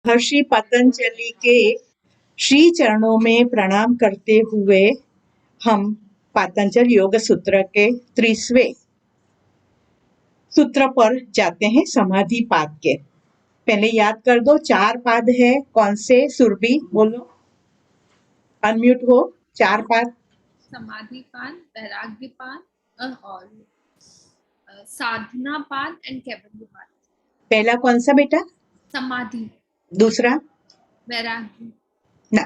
महर्षि पतंजलि के श्री चरणों में प्रणाम करते हुए हम पातंजल योग सूत्र के 30वें सूत्र पर जाते हैं, समाधि पाद के। पहले याद कर दो, 4 पाद है। कौन से? सुरभि बोलो, अनम्यूट हो। 4 पाद: समाधि पाद, वैराग्य पाद और साधना पाद एंड कैवल्य पाद। पहला कौन सा बेटा? समाधि। दूसरा? वैराग्य। ना,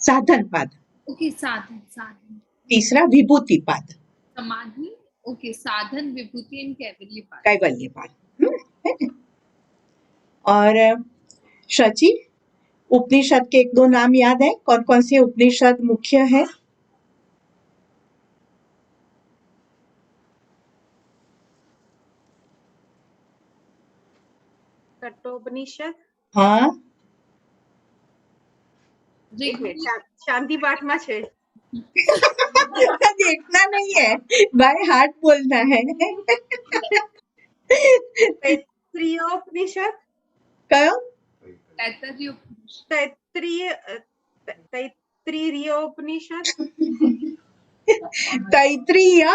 साधन पाद। ओके, साधन। साधन। तीसरा विभूति पाद। समाधि, ओके, साधन, विभूति एंड कैवल्य पाद। कैवल्य पाद। और शची, उपनिषद के 1-2 नाम याद है? कौन कौन से उपनिषद मुख्य है? कठोपनिषद। हाँ, शांति पाठ में छे। देखना नहीं है, बाय हार्ट बोलना है। तैत्तिरीयोपनिषद। कयो? तैत्तिरीयोपनिषद। तैत्तिरीय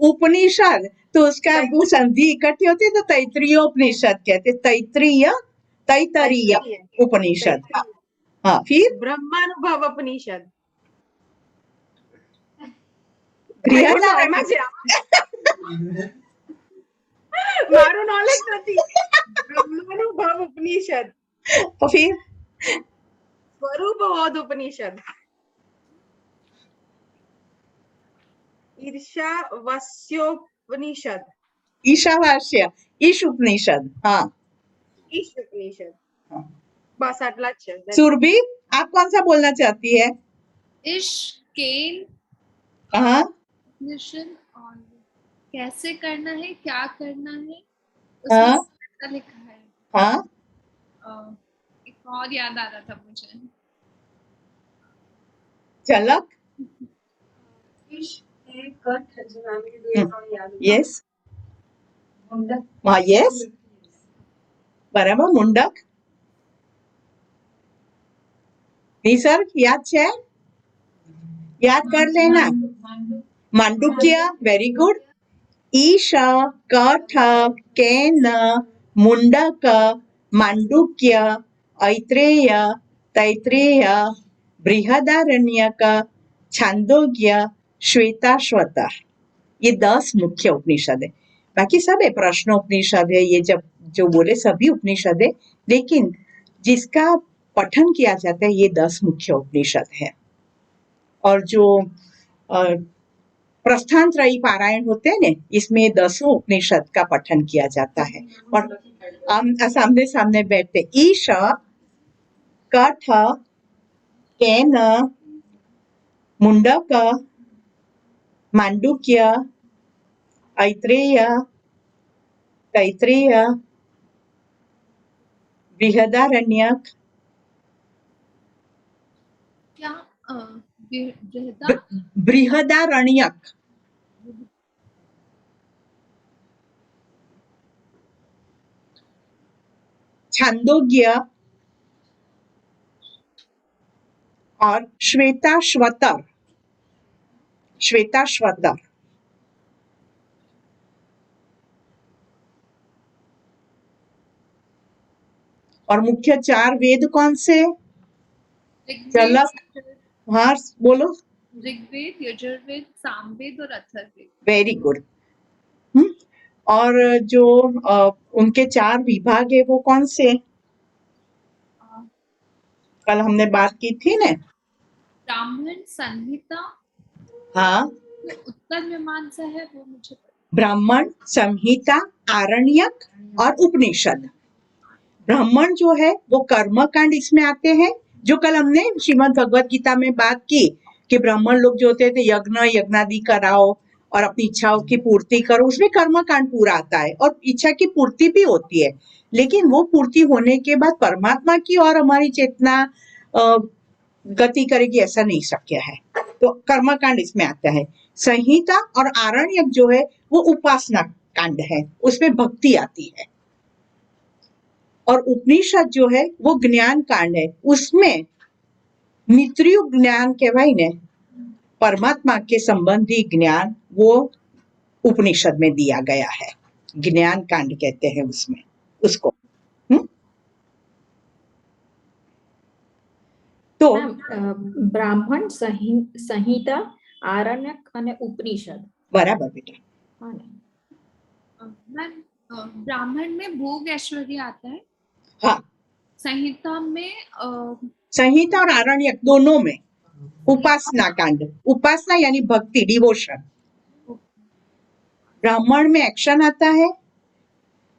उपनिषद, तो उसका वो संधि इकट्ठी होती है तो तैत्तिरीयोपनिषद कहते। तैत्तिरीय उपनिषद। हाँ, फिर ब्रह्मानुभव उपनिषद। मारू नॉलेज નથી। ब्रह्मानुभव उपनिषद। तो फिर स्वरूपबोध उपनिषद। ईर्ष्यावास्योपनिषद। ईशावास्य, ईश उपनिषद। हाँ, ईश उपनिषद। बस आटला જ છે। सुरभि, आप कौन सा बोलना चाहती है? ईश, केन, हाँ, उपनिषद और कैसे करना है, क्या करना है, हाँ, उसमें लिखा है। हाँ, एक और याद आ रहा था मुझे। झलक। यस, हाँ, यस, बराबर। मुंडक, निसर्ग याद है? याद कर लेना। Mandukya, very good. ईश, कठ, केन, मुंडक, मांडुक्य, ऐत्रेय, तैत्तिरीय, बृहदारण्यक, छांदोग्य, श्वेताश्वतर। ये 10 मुख्य उपनिषद है। बाकी सब है, प्रश्नोपनिषद है, ये जब जो बोले सभी उपनिषद है, लेकिन जिसका पठन किया जाता है ये 10 मुख्य उपनिषद है। और जो प्रस्थान त्रयी पारायण होते हैं ना, इसमें 10 उपनिषद का पठन किया जाता है। और हम सामने सामने बैठते, ईश, कठ, केन, मुंडक, मांडुक्य, ऐत्रेय, तैत्तिरीय, बृहदारण्यक, क्या बृहदारण्यक, छांदोग्य और श्वेताश्वतर। श्वेताश्वतर। और मुख्य 4 वेद कौन से? झलक, हाँ बोलो। ऋग्वेद, यजुर्वेद, सामवेद और अथर्ववेद। Very good. और जो उनके 4 विभाग है वो कौन से? कल हमने बात की थी ना। ब्राह्मण, संहिता, हाँ, उत्तर मीमांसा है वो मुझे। ब्राह्मण, संहिता, आरण्यक और उपनिषद। ब्राह्मण जो है वो कर्मकांड इसमें आते हैं, जो कल हमने श्रीमद् भगवत गीता में बात की कि ब्राह्मण लोग जो होते थे यज्ञ यज्ञादि कराओ और अपनी इच्छाओं की पूर्ति करो, उसमें कर्मकांड पूरा आता है और इच्छा की पूर्ति भी होती है। लेकिन वो पूर्ति होने के बाद परमात्मा की और हमारी चेतना गति करेगी ऐसा नहीं शक्य है, तो कर्मकांड इसमें आता है। संहिता और आरण्यक जो है वो उपासना कांड है, उसमें भक्ति आती है। और उपनिषद जो है वो ज्ञान कांड है, उसमें नित्युग ज्ञान कहवाय ने परमात्मा के संबंधी ज्ञान वो उपनिषद में दिया गया है, ज्ञान कांड कहते हैं उसमें उसको। तो ब्राह्मण संहिता आरण्यक અને ઉપનિષદ बराबर बेटा। હા ને मैम ब्राह्मण में भोग ऐश्वर्य आता है, हाँ, संहिता में संहिता और आरण्यक दोनों में उपासना कांड, उपासना यानी भक्ति, डिवोशन। ब्राह्मण में एक्शन आता है,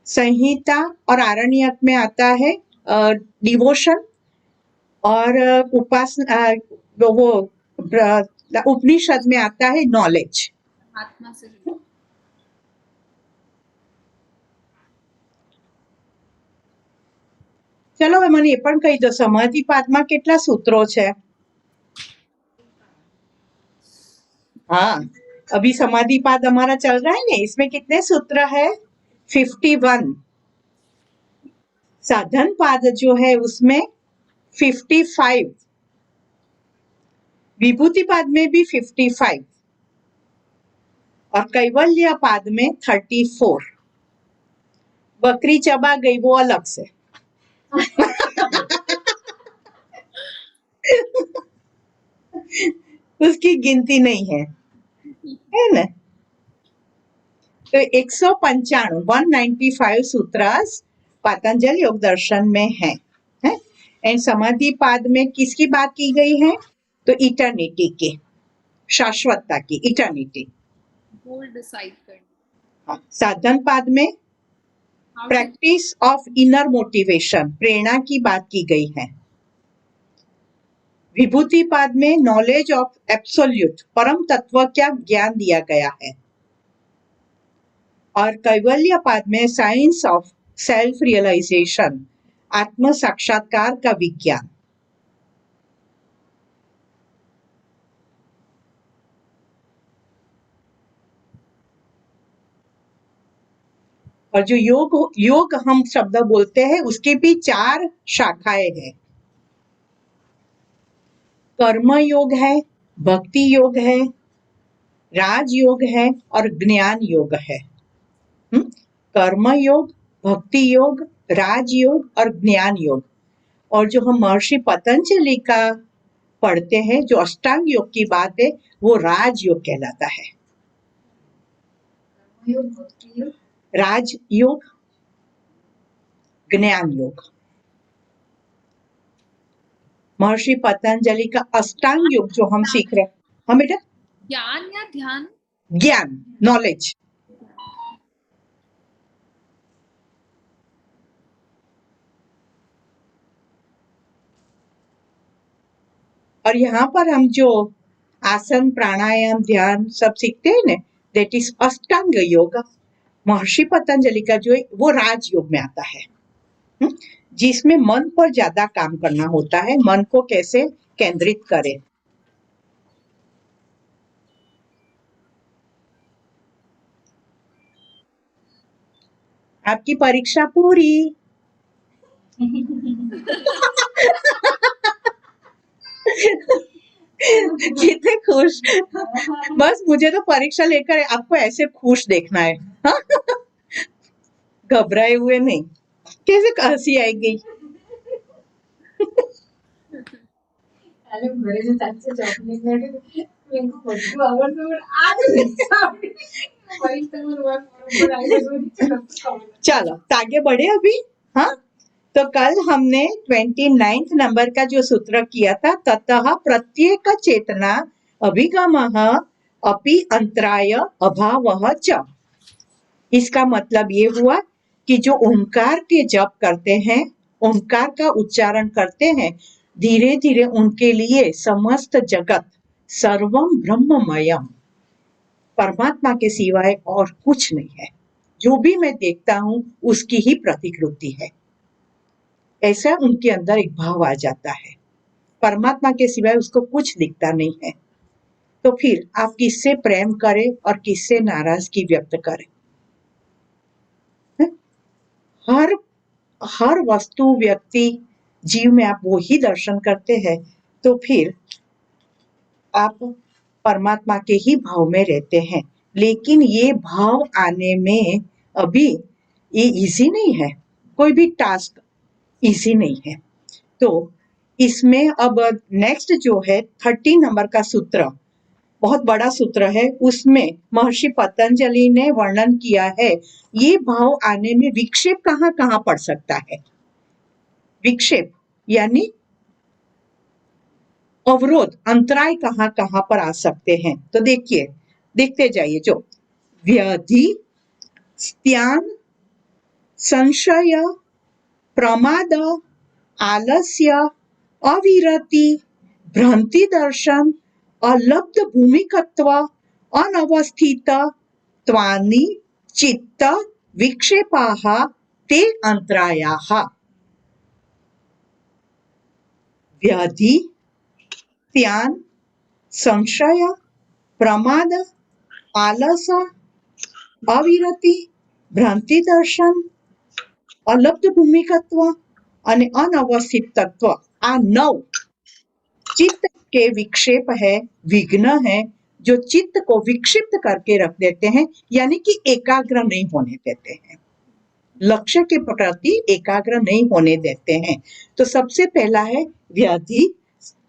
संहिता और आरण्यक में आता है डिवोशन, और उपासना वो उपनिषद में आता है नॉलेज। आत्मा से जुड़ा। चलो હવે મને એ પણ કહી દો, સમાધિપાદમાં કેટલા સૂત્રો છે? हाँ, अभी समाधिपाद हमारा चल रहा है ना, इसमें कितने सूत्र है? 51। साधन पाद जो है उसमें 55, विभूति पाद में भी 55 और कैवल्य पाद में 34। बकरी चबा गई वो अलग से। उसकी गिनती नहीं है ना? तो 195 सूत्रास पतंजल योग दर्शन में है। एंड समाधि पाद में किसकी बात की गई है? तो इटर्निटी की, शाश्वतता की, इटर्निटी। गोल डिसाइड करना। हाँ, साधन पाद में How to- practice of inner motivation, प्रेरणा की बात की गई है। विभूति पाद में नॉलेज ऑफ एब्सोल्यूट, परम तत्व क्या ज्ञान दिया गया है। और कैवल्य पाद में साइंस ऑफ सेल्फ रियलाइजेशन, आत्म साक्षात्कार का विज्ञान। और जो योग हम शब्द बोलते हैं उसके भी 4 शाखाएं हैं। कर्म योग है, भक्ति योग है, राजयोग है और ज्ञान योग है। कर्म योग, भक्ति योग, राजयोग और ज्ञान योग। और जो हम महर्षि पतंजलि का पढ़ते हैं, जो अष्टांग योग की बात है, वो राजयोग कहलाता है। राजयोग, ज्ञान योग। महर्षि पतंजलि का अष्टांग योग जो हम सीख रहे हैं, हाँ बेटा, ज्ञान या ध्यान? ज्ञान, नॉलेज। और यहाँ पर हम जो आसन, प्राणायाम, ध्यान सब सीखते हैं ना, दैट इज अष्टांग योग। महर्षि पतंजलि का जो है वो राजयोग में आता है, जिसमें मन पर ज्यादा काम करना होता है, मन को कैसे केंद्रित करें। आपकी परीक्षा पूरी। कितने खुश। बस मुझे तो परीक्षा लेकर आपको ऐसे खुश देखना है, हाँ? घबराए हुए नहीं। कैसे हंसी आएगी। चलो आगे बढ़े अभी। हाँ, तो कल हमने 29 नंबर का जो सूत्र किया था, ततः प्रत्येक चेतना अभिगमः अपि अंतराय अभावः च। इसका मतलब ये हुआ कि जो ओंकार के जप करते हैं, ओंकार का उच्चारण करते हैं, धीरे धीरे उनके लिए समस्त जगत सर्वम ब्रह्ममयम, परमात्मा के सिवाय और कुछ नहीं है। जो भी मैं देखता हूं उसकी ही प्रतिकृति है, ऐसा उनके अंदर एक भाव आ जाता है। परमात्मा के सिवाय उसको कुछ दिखता नहीं है। तो फिर आप किससे प्रेम करें और किससे नाराजगी व्यक्त करें? हर हर वस्तु व्यक्ति जीव में आप वो ही दर्शन करते हैं तो फिर आप परमात्मा के ही भाव में रहते हैं। लेकिन ये भाव आने में अभी ये इजी नहीं है, कोई भी टास्क इजी नहीं है। तो इसमें अब नेक्स्ट जो है 30 नंबर का सूत्र, बहुत बड़ा सूत्र है, उसमें महर्षि पतंजलि ने वर्णन किया है ये भाव आने में विक्षेप कहाँ कहाँ पड़ सकता है। विक्षेप यानी अवरोध, अंतराय कहाँ कहाँ पर आ सकते हैं। तो देखिए, देखते जाइए। जो व्याधि, स्त्यान, संशय, प्रमाद, आलस्य, अविरति, भ्रांति दर्शन, अलब्ध भूमिकत्व, अनवस्थित त्वानि चित्त विक्षेपाः ते अंतरायाः। व्याधि, स्त्यान, संशय, प्रमाद, आलस, अविरति, भ्रांति दर्शन, अलब्ध भूमिकत्व અને અનવસ્થિત તત્વ, આ 9 चित्त के विक्षेप है, विघ्न है, जो चित्त को विक्षिप्त करके रख देते हैं, यानी कि एकाग्र नहीं होने देते हैं, लक्ष्य के प्रति एकाग्र नहीं होने देते हैं। तो सबसे पहला है व्याधि।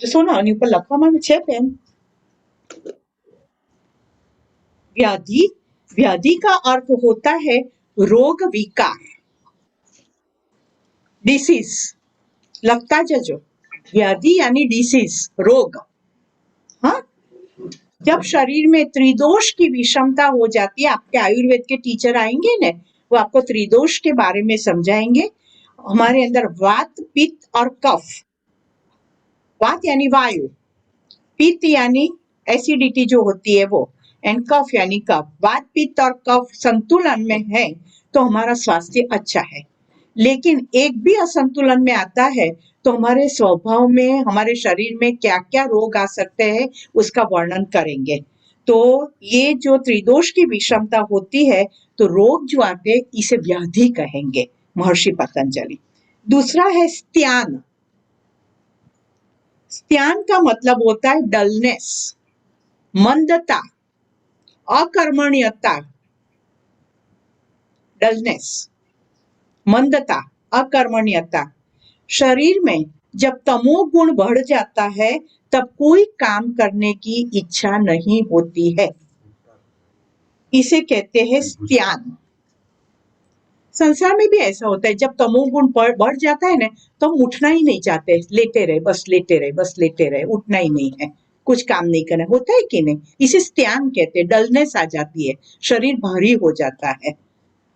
सोना आनी ऊपर લખવામાં છે पेन। व्याधि, व्याधि का अर्थ होता है रोग विकार, डिसीज, लगता जजो, व्याधि यानी डिसीज, रोग। हाँ, जब शरीर में त्रिदोष की विषमता हो जाती है, आपके आयुर्वेद के टीचर आएंगे ने, वो आपको त्रिदोष के बारे में समझाएंगे। हमारे अंदर वात, पित्त और कफ। वात यानी वायु, पित्त यानी एसिडिटी जो होती है वो, एंड कफ यानी कफ। वात, पित्त और कफ संतुलन में है तो हमारा स्वास्थ्य अच्छा है। लेकिन एक भी असंतुलन में आता है तो हमारे स्वभाव में, हमारे शरीर में क्या क्या रोग आ सकते हैं उसका वर्णन करेंगे। तो ये जो त्रिदोष की विषमता होती है तो रोग जो आते हैं इसे व्याधि कहेंगे महर्षि पतंजलि। दूसरा है स्त्यान। स्त्यान का मतलब होता है डलनेस, मंदता, अकर्मण्यता। डलनेस, मंदता, अकर्मण्यता। शरीर में जब तमोगुण बढ़ जाता है तब कोई काम करने की इच्छा नहीं होती है, इसे कहते हैं स्त्यान। संसार में भी ऐसा होता है, जब तमोगुण बढ़ जाता है ना तो हम उठना ही नहीं चाहते, लेटे रहे बस, लेटे रहे बस, लेटे रहे, उठना ही नहीं है, कुछ काम नहीं करना, होता है कि नहीं। इसे स्त्यान कहते हैं। डलनेस आ जाती है, शरीर भारी हो जाता है,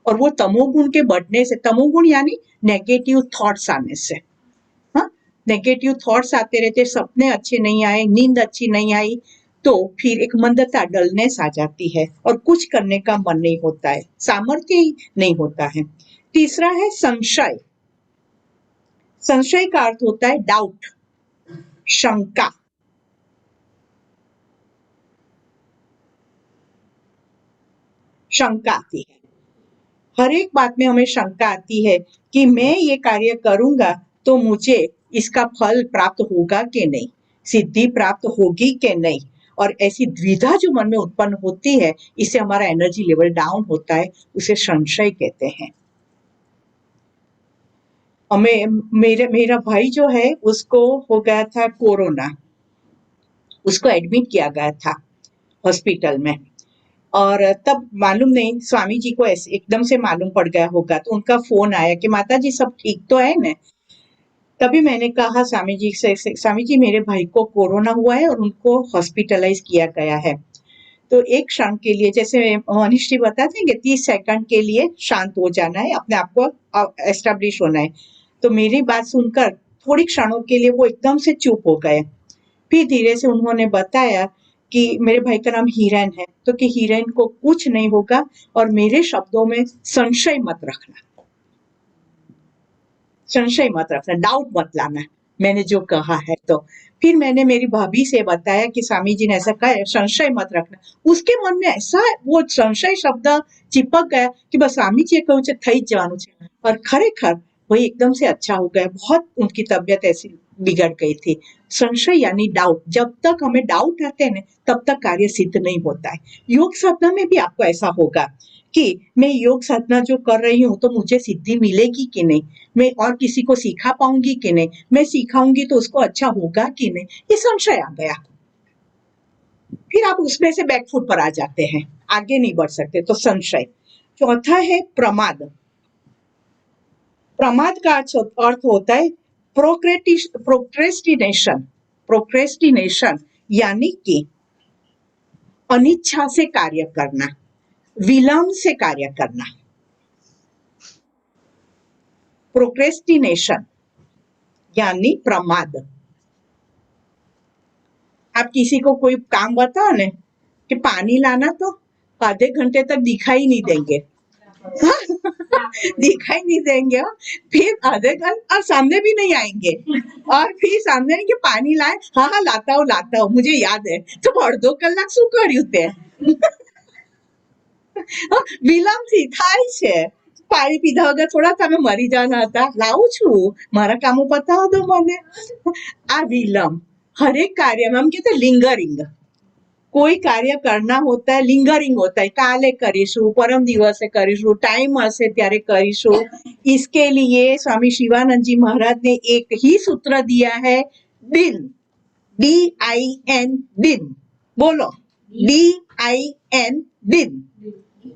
और वो तमोगुण के बढ़ने से, तमोगुण यानी नेगेटिव थॉट्स आने से। हाँ, नेगेटिव थॉट्स आते रहते, सपने अच्छे नहीं आए, नींद अच्छी नहीं आई, तो फिर एक मंदता, डलनेस आ जाती है और कुछ करने का मन नहीं होता है, सामर्थ्य ही नहीं होता है। तीसरा है संशय। संशय का अर्थ होता है डाउट, शंका। शंका आती है, हर एक बात में हमें शंका आती है कि मैं ये कार्य करूंगा तो मुझे इसका फल प्राप्त होगा कि नहीं, सिद्धि प्राप्त होगी कि नहीं। और ऐसी द्विधा जो मन में उत्पन्न होती है, इससे हमारा एनर्जी लेवल डाउन होता है, उसे संशय कहते हैं। मेरा भाई जो है उसको हो गया था कोरोना, उसको एडमिट किया गया था हॉस्पिटल में, और तब मालूम नहीं, स्वामी जी को ऐसे एकदम से मालूम पड़ गया होगा, तो उनका फोन आया कि माता जी सब ठीक तो है ना। तभी मैंने कहा स्वामी जी से, स्वामी जी मेरे भाई को कोरोना हुआ है और उनको हॉस्पिटलाइज किया गया है। तो एक क्षण के लिए, जैसे मनीष जी बताते हैं कि 30 सेकंड के लिए शांत हो जाना है, अपने आप को एस्टेब्लिश होना है। तो मेरी बात सुनकर थोड़ी क्षणों के लिए वो एकदम से चुप हो गए। फिर धीरे से उन्होंने बताया कि मेरे भाई का नाम हिरेन है, तो कि हिरेन को कुछ नहीं होगा, और मेरे शब्दों में संशय मत रखना, संशय मत रखना, डाउट मत लाना, मैंने जो कहा है। तो फिर मैंने मेरी भाभी से बताया कि स्वामी जी ने ऐसा कहा है, संशय मत रखना। उसके मन में ऐसा वो संशय शब्द चिपक गया कि बस स्वामी जी कहूं છે થઈ જ જવાનું છે, और खरेखर वही एकदम से अच्छा हो गया, बहुत उनकी तबीयत ऐसी बिगड़ गई थी। संशय यानी डाउट, जब तक हमें डाउट आते हैं ना तब तक कार्य सिद्ध नहीं होता है। योग साधना में भी आपको ऐसा होगा कि मैं योग साधना जो कर रही हूँ तो मुझे सिद्धि मिलेगी कि नहीं, मैं और किसी को सिखा पाऊंगी कि नहीं, मैं सिखाऊंगी तो उसको अच्छा होगा कि नहीं, ये संशय आ गया। फिर आप उसमें से बैकफुट पर आ जाते हैं, आगे नहीं बढ़ सकते, तो संशय। चौथा है प्रमाद। प्रमाद का अर्थ होता है प्रोक्रेस्टिनेशन। प्रोक्रेस्टिनेशन यानी कि अनिच्छा से कार्य करना, विलंब से कार्य करना। प्रोक्रेस्टिनेशन यानी प्रमाद। आप किसी को कोई काम बताओ ना कि पानी लाना, तो आधे घंटे तक दिखाई नहीं देंगे दिखाई नहीं देंगे, फिर आधे घंटे और सामने भी नहीं आएंगे, और फिर सामने आएंगे पानी लाए, हाँ हाँ लाता हूँ मुझे याद है, तो अर्धो कलाक શું કર્યું તે વિલંબથી થાય છે। પાણી પીધા વગર થોડા તમે મરી જવાના હતા, લાવું છું, મારા કામો પતાવો દો મને। આ વિલંબ હરેક કાર્યમાં એમ કહેતા લિંગરિંગ, कोई कार्य करना होता है, लिंगरिंग होता है, काले करीशु, परम दिवसे करीशु, टाइम हसे त्यारे करीशु। इसके लिए स्वामी शिवानंद जी महाराज ने एक ही सूत्र दिया है, दिन, DIN, दिन। बोलो, DIN, दिन।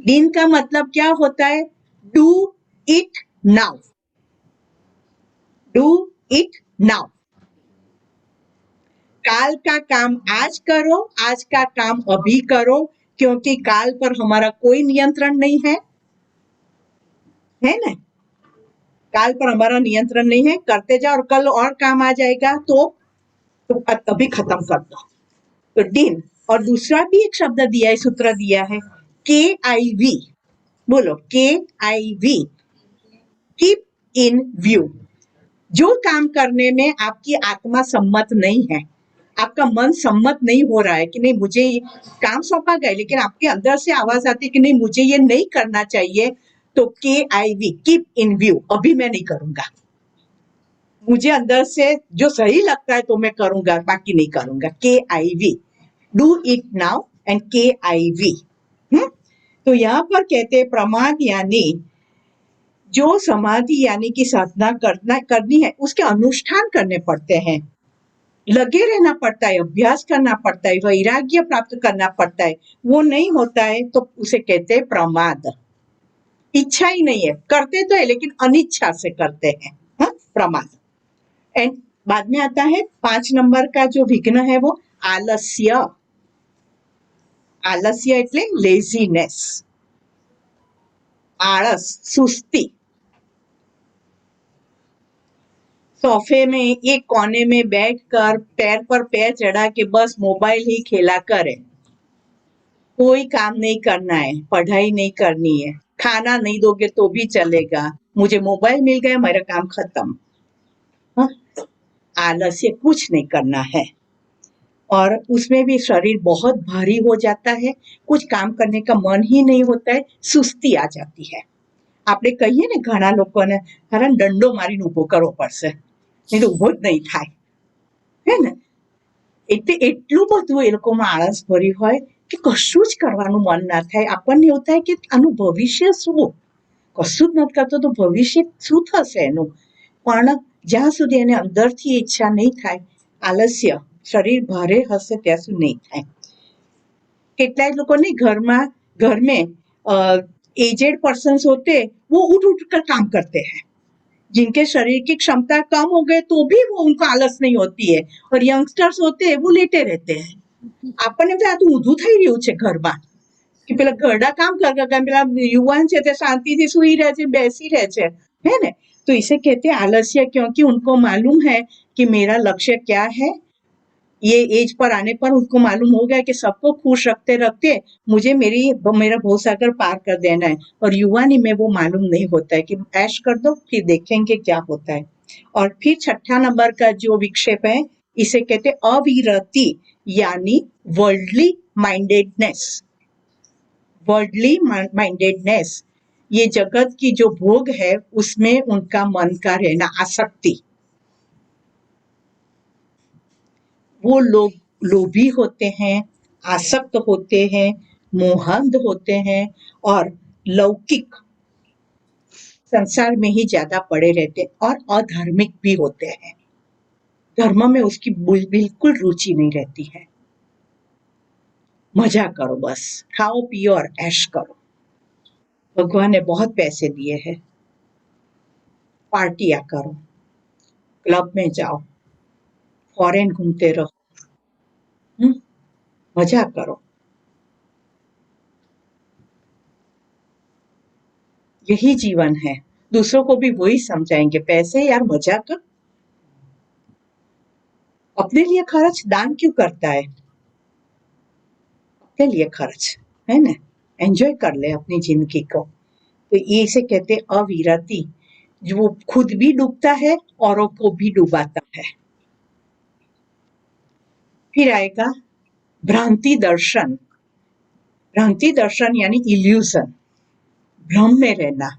दिन का मतलब क्या होता है? Do it now, do it now. काल का काम आज करो, आज का काम अभी करो, क्योंकि काल पर हमारा कोई नियंत्रण नहीं है, है ना? काल पर हमारा नियंत्रण नहीं है, करते जाओ और कल और काम आ जाएगा तो अभी खत्म कर दो। तो दिन, और दूसरा भी एक शब्द दिया है, सूत्र दिया है, KIV। बोलो, KIV, कीप इन व्यू। जो काम करने में आपकी आत्मा सम्मत नहीं है, आपका मन सम्मत नहीं हो रहा है कि नहीं मुझे काम सौंपा गया, लेकिन आपके अंदर से आवाज आती है कि नहीं मुझे ये नहीं करना चाहिए, तो KIV, कीप इन व्यू, अभी मैं नहीं करूंगा। मुझे अंदर से जो सही लगता है तो मैं करूंगा, बाकी नहीं करूंगा। KIV, do it now and KIV। तो यहाँ पर कहते हैं प्रमाद यानी जो समाधि यानी कि साधना करनी है उसके अनुष्ठान करने पड़ते हैं, लगे रहना पड़ता है, अभ्यास करना पड़ता है, वैराग्य प्राप्त करना पड़ता है। वो नहीं होता है तो उसे कहते हैं प्रमाद। इच्छा ही नहीं है, करते तो है लेकिन अनिच्छा से करते हैं, हाँ, प्रमाद। एंड बाद में आता है 5 नंबर का जो विघ्न है वो आलस्य। आलस्य એટલે लेजीनेस, आळस, सुस्ती। सोफे में एक कोने में बैठकर पैर पर पैर चढ़ा के बस मोबाइल ही खेला करे, कोई काम नहीं करना है, पढ़ाई नहीं करनी है, खाना नहीं दोगे तो भी चलेगा, मुझे मोबाइल मिल गया, मेरा काम खत्म। हाँ? आलस्य, कुछ नहीं करना है, और उसमें भी शरीर बहुत भारी हो जाता है, कुछ काम करने का मन ही नहीं होता है, सुस्ती आ जाती है। આપણે કહીએ ને ઘણા લોકોને હરણ દંડો મારીને ઊભો કરવો પડશે, નહીં તો ઊભો જ નહીં થાય, હે ને? એટલે એટલું બધું એ લોકોમાં આળસ ભરી હોય કે કશું જ કરવાનું મન ના થાય। આપણને એવું થાય કે આનું ભવિષ્ય શું, કશું જ નથી કરતો તો ભવિષ્ય શું થશે એનું? પણ જ્યાં સુધી એને અંદરથી ઈચ્છા નહીં થાય, આલસ્ય, શરીર ભારે હશે ત્યાં સુધી નહીં થાય। કેટલાય લોકોને घर में एजेड पर्सन्स होते वो उठ उठ कर काम करते हैं, जिनके शरीर की क्षमता कम हो गए तो भी वो उनको आलस नहीं होती है, और यंगस्टर्स होते हैं वो लेटे रहते हैं। આપણને તો આ તો ઊંધું થઈ રહ્યું છે ઘરમાં કે પેલા ઘરડા કામ કરતા, પેલા યુવાન છે તે શાંતિથી સૂઈ રહે છે, બેસી રહે છે, है ना? तो इसे कहते हैं आलस्य, क्योंकि उनको मालूम है कि मेरा लक्ष्य क्या है। ये एज पर आने पर उनको मालूम हो गया कि सबको खुश रखते रखते मुझे मेरा भवसागर पार कर देना है, और युवानी में वो मालूम नहीं होता है कि ऐश कर दो फिर देखेंगे क्या होता है। और फिर 6ठा नंबर का जो विक्षेप है इसे कहते हैं अविरति यानी वर्ल्डली माइंडेडनेस। वर्ल्डली माइंडेडनेस ये जगत की जो भोग है उसमें उनका मन का रहना, आसक्ति। वो लोग लोभी होते हैं, आसक्त होते हैं, मोहंध होते हैं और लौकिक संसार में ही ज्यादा पड़े रहते हैं और अधार्मिक भी होते हैं। धर्म में उसकी बिल्कुल रुचि नहीं रहती है। मजा करो, बस खाओ पियो और ऐश करो। भगवान ने बहुत पैसे दिए हैं, पार्टियां करो, क्लब में जाओ, फॉरेन घूमते रहो, मजा करो। यही जीवन है। दूसरों को भी वही समझाएंगे, पैसे यार मजा कर, अपने लिए खर्च, दान क्यों करता है? अपने लिए खर्च है ना, एंजॉय कर ले अपनी जिंदगी को। तो ये से कहते अविरति, जो वो खुद भी डूबता है औरों को भी डुबाता है। फिर आएगा भ्रांति दर्शन। भ्रांति दर्शन यानी इल्यूजन, भ्रम में रहना।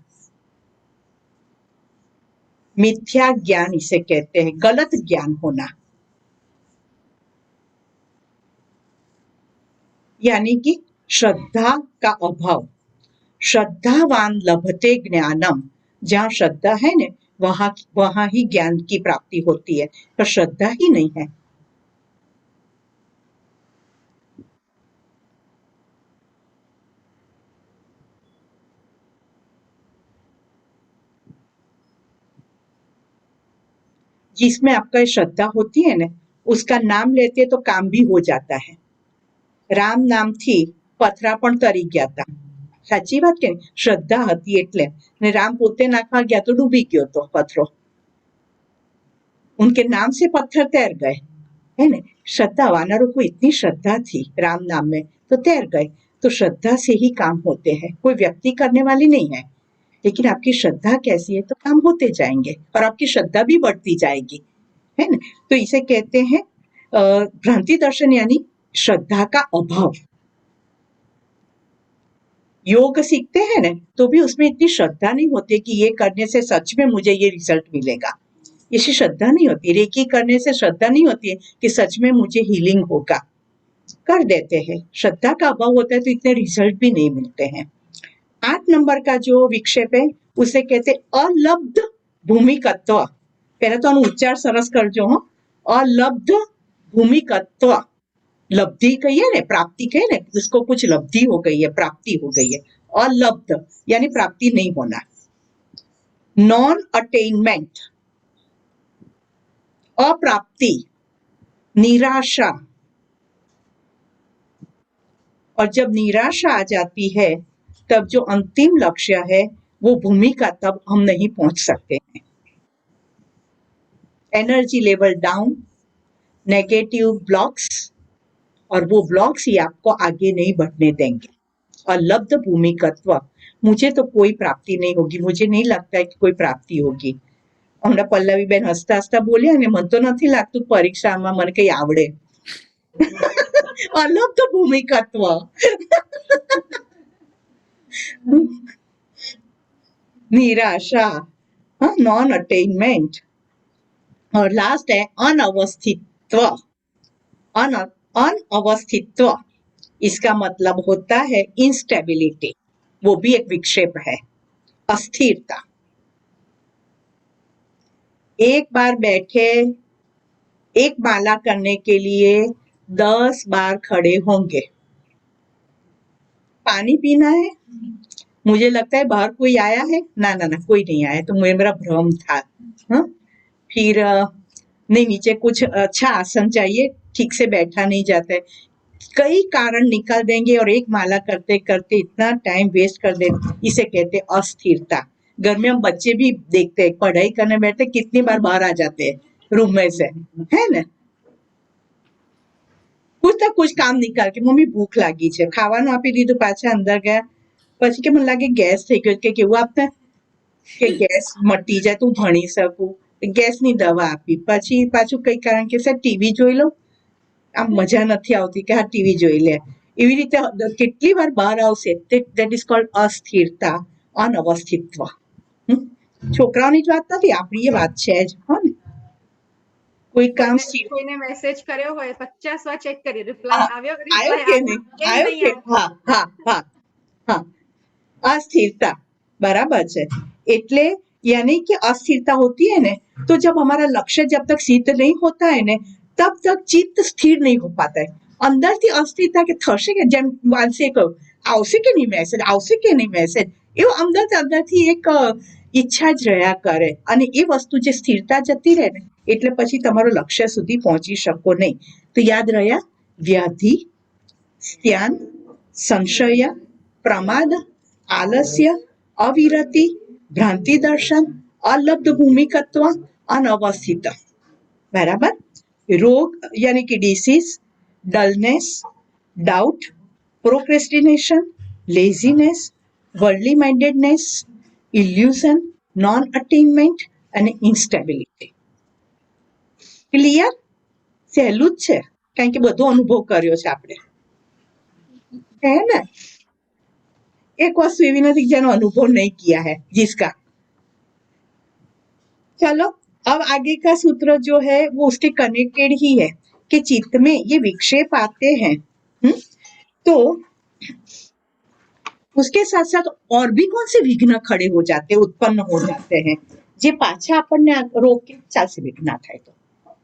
मिथ्या ज्ञान इसे कहते हैं, गलत ज्ञान होना, यानी कि श्रद्धा का अभाव। श्रद्धावान लभते ज्ञानम, जहाँ श्रद्धा है ना वहां ही ज्ञान की प्राप्ति होती है, पर श्रद्धा ही नहीं है। जिसमें आपका श्रद्धा होती है ना, उसका नाम लेते तो काम भी हो जाता है। રામ નામથી પથરા પણ તરી ગયા હતા, સાચી વાત કે શ્રદ્ધા હતી એટલે, ને રામ પોતે નાખવા ગયા તો ડૂબી ગયો તો પથરો, उनके नाम से पत्थर तैर गए, है ना। श्रद्धा, वानरों को इतनी श्रद्धा थी राम नाम में तो तैर गए। तो श्रद्धा से ही काम होते हैं, कोई व्यक्ति करने वाली नहीं है, लेकिन आपकी श्रद्धा कैसी है तो काम होते जाएंगे और आपकी श्रद्धा भी बढ़ती जाएगी, है ना। तो इसे कहते हैं भ्रांति दर्शन, यानी श्रद्धा का अभाव। योग सीखते हैं ना तो भी उसमें इतनी श्रद्धा नहीं होती कि ये करने से सच में मुझे ये रिजल्ट मिलेगा, ऐसी श्रद्धा नहीं होती। रेकी करने से श्रद्धा नहीं होती है कि सच में मुझे हीलिंग होगा, कर देते हैं। श्रद्धा का अभाव होता है तो इतने रिजल्ट भी नहीं मिलते हैं। 8 नंबर का जो विक्षेप है उसे कहते अलब्ध भूमिकत्व। पहले तो उच्चार सरस करजो हो, अलब्ध भूमिकत्व। लब्धि कहिए ने, प्राप्ति कहिए ने, उसको कुछ लब्धि हो गई है, प्राप्ति हो गई है। अलब्ध यानी प्राप्ति नहीं होना। नॉन अटेनमेंट, अप्राप्ति, निराशा। और जब निराशा आ जाती है तब जो अंतिम लक्ष्य है वो भूमि का, तब हम नहीं पहुंच सकते हैं। Energy level down, negative blocks, और वो ब्लॉक्स ही आपको आगे नहीं बढ़ने देंगे। अलब्ध भूमिकत्व, मुझे तो कोई प्राप्ति नहीं होगी, मुझे नहीं लगता है कि कोई प्राप्ति होगी। हमણાં પલ્લવીબેન હસતા હસતા બોલ્યા ને, મને તો નથી લાગતું પરીક્ષામાં મને કઈ આવડે. અલબ્ધ ભૂમિકત્વ. निराशा, नॉन अटेनमेंट, और लास्ट है अनवस्थित्व। अनवस्थित्व इसका मतलब होता है इंस्टेबिलिटी, वो भी एक विक्षेप है, अस्थिरता। एक बार बैठे एक माला करने के लिए 10 बार खड़े होंगे। पानी पीना है, मुझे लगता है बाहर कोई आया है, ना ना ना कोई नहीं आया, तो मेरा भ्रम था। फिर नहीं, नीचे कुछ अच्छा आसन चाहिए, ठीक से बैठा नहीं जाता है, कई कारण निकाल देंगे और एक माला करते करते इतना टाइम वेस्ट कर देंगे, इसे कहते हैं अस्थिरता। घर में हम बच्चे भी देखते हैं, पढ़ाई करने बैठते कितनी बार बाहर आ जाते हैं रूम में से, है ना। कुछ काम निकाल के, मम्मी भूख लागी છે, ખાવાનું આપી દીધું, પાછા અંદર ગયા, પછી કે મને લાગે ગેસ થઈ ગયો, કે કેવું આપતા કે ગેસ મટી જાય તો ભણી શકું, ગેસની દવા આપી, પછી પાછું કઈ કારણ કે સર ટીવી જોઈ લો, આમ મજા નથી આવતી કે હા ટીવી જોઈ લે, એવી રીતે કેટલી વાર બહાર આવશે, that is called અસ્થિરતા, અનવસ્થિત્વ. છોકરાઓની જ વાત નથી, આપણી એ વાત છે જ. હો ને, કોઈ કામ કોઈને મેસેજ કર્યો હોય 50 વાર ચેક કરી રિપ્લાય આવ્યો આવ્યો કે નહીં, આવ્યો કે હા હા હા હા. अस्थिरता बराबर है. એટલે यानी कि अस्थिरता होती है ना, तो जब हमारा लक्ष्य जब तक सिद्ध नहीं होता है ना, तब तक चित्त स्थिर नहीं हो पाता है. અંદરથી અસ્થિરતા કે થશે કે, જેમ માનસે કહ્યું આવશે કે નહીં મેસેજ, આવશે કે નહીં મેસેજ, એવું અંદરથી એક ઈચ્છા જ રહ્યા કરે, અને એ વસ્તુ જે સ્થિરતા જતી રહે ને, એટલે પછી તમારું લક્ષ્ય સુધી પહોંચી શકો નહીં. તો યાદ રહ્યા, વ્યાધિ, સ્ત્યાન, સંશય, પ્રમાદ, आलस्य, अविरति, भ्रांति दर्शन, अलब्ध भूमिकत्व, अनवस्थित. बराबर. रोग यानी कि disease, dullness, doubt, procrastination, laziness, worldly mindedness, illusion, non attainment અને ઇન્સ્ટેબિલિટી. ક્લિયર? સહેલું જ છે, કારણ કે બધો અનુભવ કર્યો છે આપણે, હે ને. एक वस्तु एवी नहीं जेनो अनुभव नहीं किया है जिसका. चलो अब आगे का सूत्र जो है वो उसके कनेक्टेड ही है कि चित्त में ये विक्षेप आते हैं. तो उसके साथ साथ और भी कौन से विघ्न खड़े हो जाते हैं, उत्पन्न हो जाते हैं, जे पाछा આપણને રોકે. ચાલશે બેટા, ના થાય તો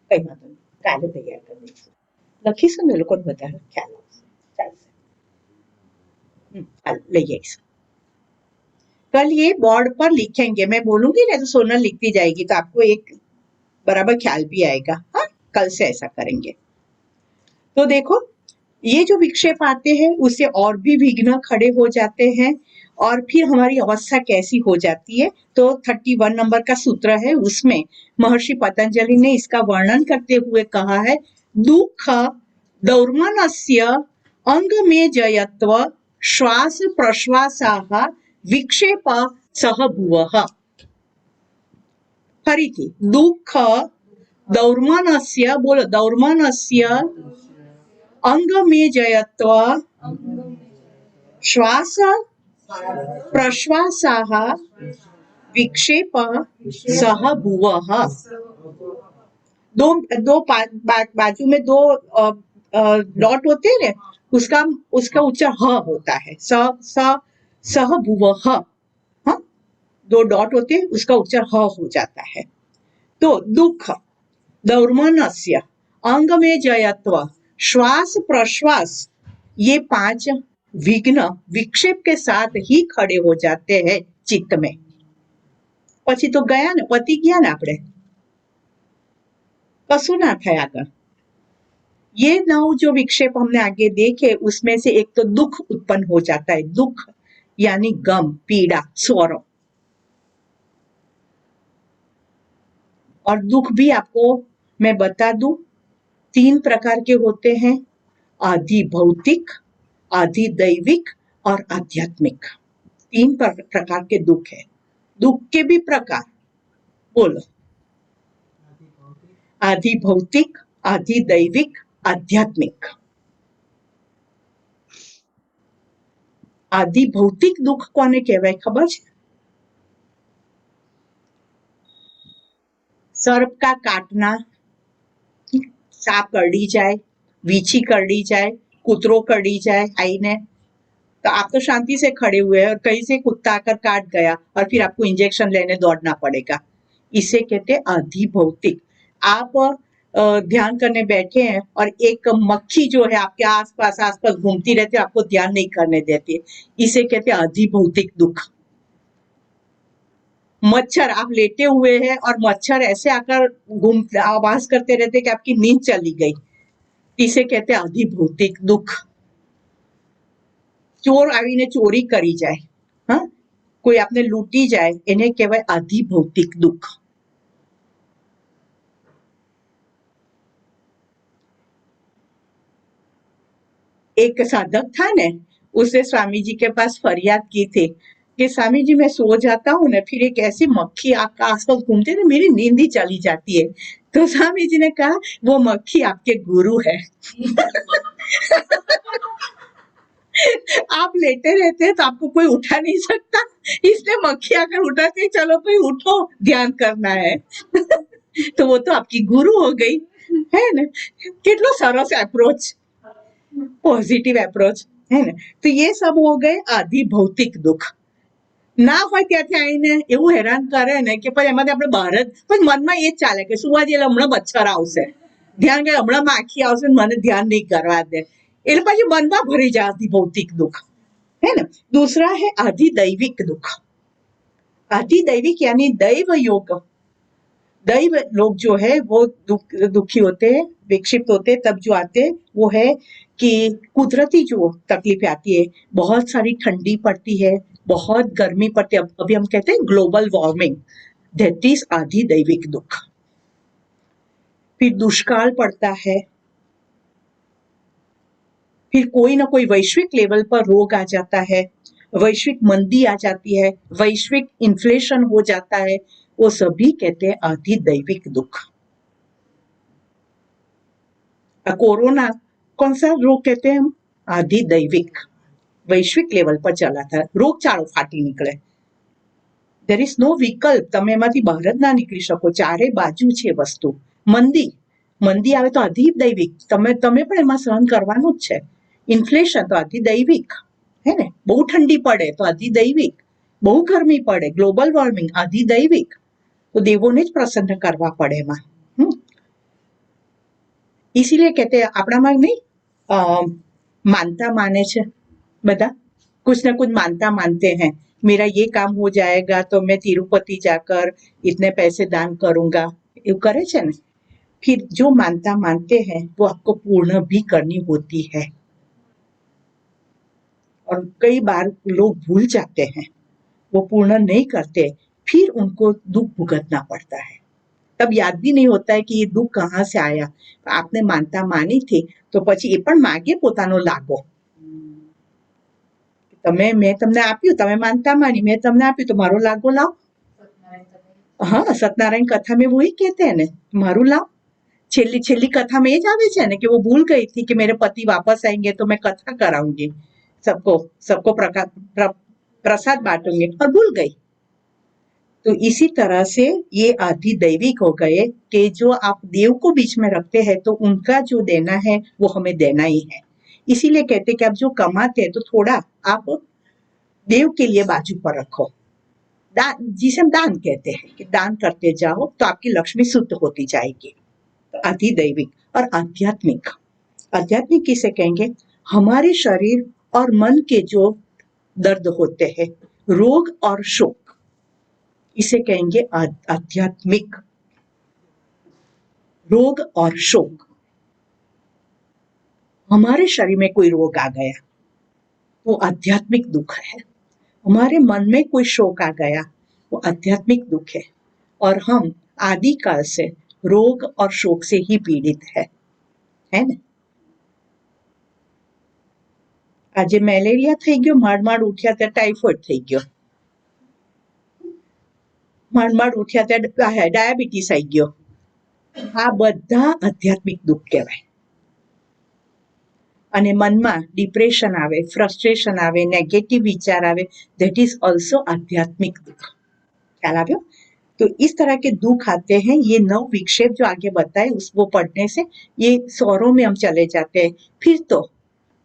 કઈ વાંધો નહીં, કાલે તૈયાર કરી દઈશું, લખીશું ને, લોકોને વધારે ખ્યાલ આવશે. ચાલશે, ले आइए. कल ये बोर्ड पर लिखेंगे, मैं बोलूंगी ना तो सोनल लिखती जाएगी, तो आपको एक बराबर ख्याल भी आएगा. हाँ, कल से ऐसा करेंगे. तो देखो, ये जो विक्षेप आते हैं उससे और भी विघ्न खड़े हो जाते हैं, और फिर हमारी अवस्था कैसी हो जाती है. तो 31 नंबर का सूत्र है, उसमें महर्षि पतंजलि ने इसका वर्णन करते हुए कहा है, दुख दौर्मनस्य अंग में जयत्व श्वास प्रश्वासाः विक्षेप सह भुवः. फरीथी, दुख दौर्मनस्य, बोलो, दौर्मनस्य अंग में जयत्व श्वास प्रश्वासाः विक्षेप सह भुवः. दो बाजू में दो डॉट होते हैं ना, उसका उच्चार ह होता है, सह भुवः. हाँ, दो डॉट होते हैं, उसका उच्चार ह हो जाता है. तो दुख दौर्मनस्य अंग में जयत्व श्वास प्रश्वास, ये 5 विघ्न विक्षेप के साथ ही खड़े हो जाते हैं चित्त में. પછી તો ગયા ને, પતી ગયા ને, આપણે કશું ના થાય આગળ. ये 9 जो विक्षेप हमने आगे देखे, उसमें से एक तो दुख उत्पन्न हो जाता है. दुख यानी गम, पीड़ा, sorrow. और दुख भी आपको मैं बता दूं, 3 प्रकार के होते हैं, आधि भौतिक, आधि दैविक और आध्यात्मिक. 3 प्रकार के दुख है. दुख के भी प्रकार बोलो, आधि भौतिक, आधि दैविक, आध्यात्मिक. आदि भौतिक दुख कोने कहेवाय खबर छे? सर्प का काटना, सांप करड़ी जाए, वीछी करड़ी जाए, कुतरो करड़ी जाए आईने, तो आप तो शांति से खड़े हुए हैं और कहीं से कुत्ता आकर काट गया और फिर आपको इंजेक्शन लेने दौड़ना पड़ेगा. इसे कहते हैं आधि भौतिक. आप ध्यान करने बैठे हैं और एक मक्खी जो है आपके आसपास घूमती रहती है, आपको ध्यान नहीं करने देती है, इसे कहते हैं आधि भौतिक दुख. मच्छर, आप लेटे हुए हैं और मच्छर ऐसे आकर आवाज करते रहते कि आपकी नींद चली गई, इसे कहते हैं आधि भौतिक दुख. ચોર આવીને ચોરી કરી જાય, હા, કોઈ આપને લૂંટી જાય, એને કહેવાય આધિ ભૌતિક દુઃખ. एक साधक था ने, उसने स्वामी जी के पास फरियाद की थी कि स्वामी जी मैं सो जाता हूँ ना, फिर एक ऐसी मक्खी आपका आसपास घूमती है, मेरी नींद ही चली जाती है. तो स्वामी जी ने कहा वो मक्खी आपके गुरु है. आप लेटे रहते हैं तो आपको कोई उठा नहीं सकता, इसने मक्खी आकर उठा के चलो भाई उठो ध्यान करना है तो वो तो आपकी गुरु हो गई है ને કેટલો સરસ એપ્રોચ પોઝિટિવ એપ્રોચ હે ને તો એ सब हो गए આદિ ભૌતિક દુઃખ ના હોય ત્યાંથી આવીને એવું હેરાન કરે ને કે પછી એમાંથી આપણે બહાર જ પણ મનમાં એ જ ચાલે કે સુવા જઈએ એટલે હમણાં મચ્છર આવશે ધ્યાન કે હમણાં માખી આવશે ને મને ધ્યાન નહીં કરવા દે એટલે પછી મનમાં ભરી જાય આદિ ભૌતિક દુઃખ है ना दूसरा है आदि दैविक दुख आदि दैविक यानी दैव योग दैव लोग जो है वो दुखी होते हैं विक्षिप्त होते हैं तब जो आते हैं वो है कि कुदरती जो तकलीफें आती है बहुत सारी ठंडी पड़ती है बहुत गर्मी पड़ती है अभी हम कहते हैं ग्लोबल वार्मिंग दैट इज आदि दैविक दुख फिर दुष्काल पड़ता है फिर कोई ना कोई वैश्विक लेवल पर रोग आ जाता है वैश्विक मंदी आ जाती है वैश्विक इन्फ्लेशन हो जाता है वो सभी कहते हैं आदि दैविक दुख कोरोना कौन सा रोग कहते हैं हम आदि दैविक वैश्विक लेवल पर चला था रोगचाળો ફાટી નીકળે there is no વિકલ્પ તમે એમાંથી બહાર જ ના નીકળી શકો ચારે બાજુ છે વસ્તુ મંદી આવે તો આદિ દૈવિક તમે પણ એમાં સહન કરવાનું જ છે ઇન્ફ્લેશન તો આદિ દૈવિક હે ને બહુ ઠંડી પડે તો આદિ દૈવિક બહુ ગરમી પડે ગ્લોબલ વોર્મિંગ આદિ દૈવિક તો દેવોને જ પ્રસન્ન કરવા પડે એમાં इसीलिए कहते हैं આપણામાં નહીં मानता माने छे बता कुछ ना कुछ मानता मानते हैं मेरा ये काम हो जाएगा तो मैं तिरुपति जाकर इतने पैसे दान करूंगा એવું કરે છે ને फिर जो मानता मानते हैं वो आपको पूर्ण भी करनी होती है और कई बार लोग भूल जाते हैं वो पूर्ण नहीं करते फिर उनको दुख भुगतना पड़ता है तब याद भी नहीं होता है कि ये दुख कहाँ से आया आपने मानता मानी थी तो પછી એ પણ માગે પોતાનો લાગો મેં તમને આપ્યું તમે માનતા માની મેં તમને આપ્યું તો મારો લાગો લાવ हाँ सत्यनारायण कथा में वही कहते हैं ने मारू लाव छेल्ली कथा में ये ज आवे छे ने कि वो भूल गई थी कि मेरे पति वापस आएंगे तो मैं कथा कराऊंगी सबको प्रसाद बांटूंगी और भूल गई तो इसी तरह से ये आदि दैविक हो गए कि जो आप देव को बीच में रखते हैं तो उनका जो देना है वो हमें देना ही है इसीलिए कहते हैं कि आप जो कमाते हैं तो थोड़ा आप देव के लिए बाजू पर रखो जिसे हम दान कहते हैं कि दान करते जाओ तो आपकी लक्ष्मी शुद्ध होती जाएगी तो आदि दैविक और आध्यात्मिक किसे कहेंगे हमारे शरीर और मन के जो दर्द होते हैं रोग और शोक इसे कहेंगे आध्यात्मिक रोग और शोक हमारे शरीर में कोई रोग आ गया वो आध्यात्मिक दुख है हमारे मन में कोई शोक आ गया वो आध्यात्मिक दुख है और हम आदिकाल से रोग और शोक से ही पीड़ित है ना आज મેલેરિયા થઈ ગયો માડ ઉઠ્યા ત્યાં ટાઇફોઇડ થઈ ગયો માડ ઉઠ્યા ત્યાં ડાયાબિટીસ આવી ગયો આ બધા આધ્યાત્મિક દુઃખ કહેવાય અને મનમાં ડિપ્રેશન આવે ફ્રસ્ટ્રેશન આવે નેગેટિવ વિચાર આવે दैट इज ऑल्सो आध्यात्मिक दुख ख्याल આવ્યો तो इस तरह के दुख आते हैं ये 9 विक्षेप जो आगे बताए उसको पढ़ने से ये स्वरों में हम चले जाते हैं फिर तो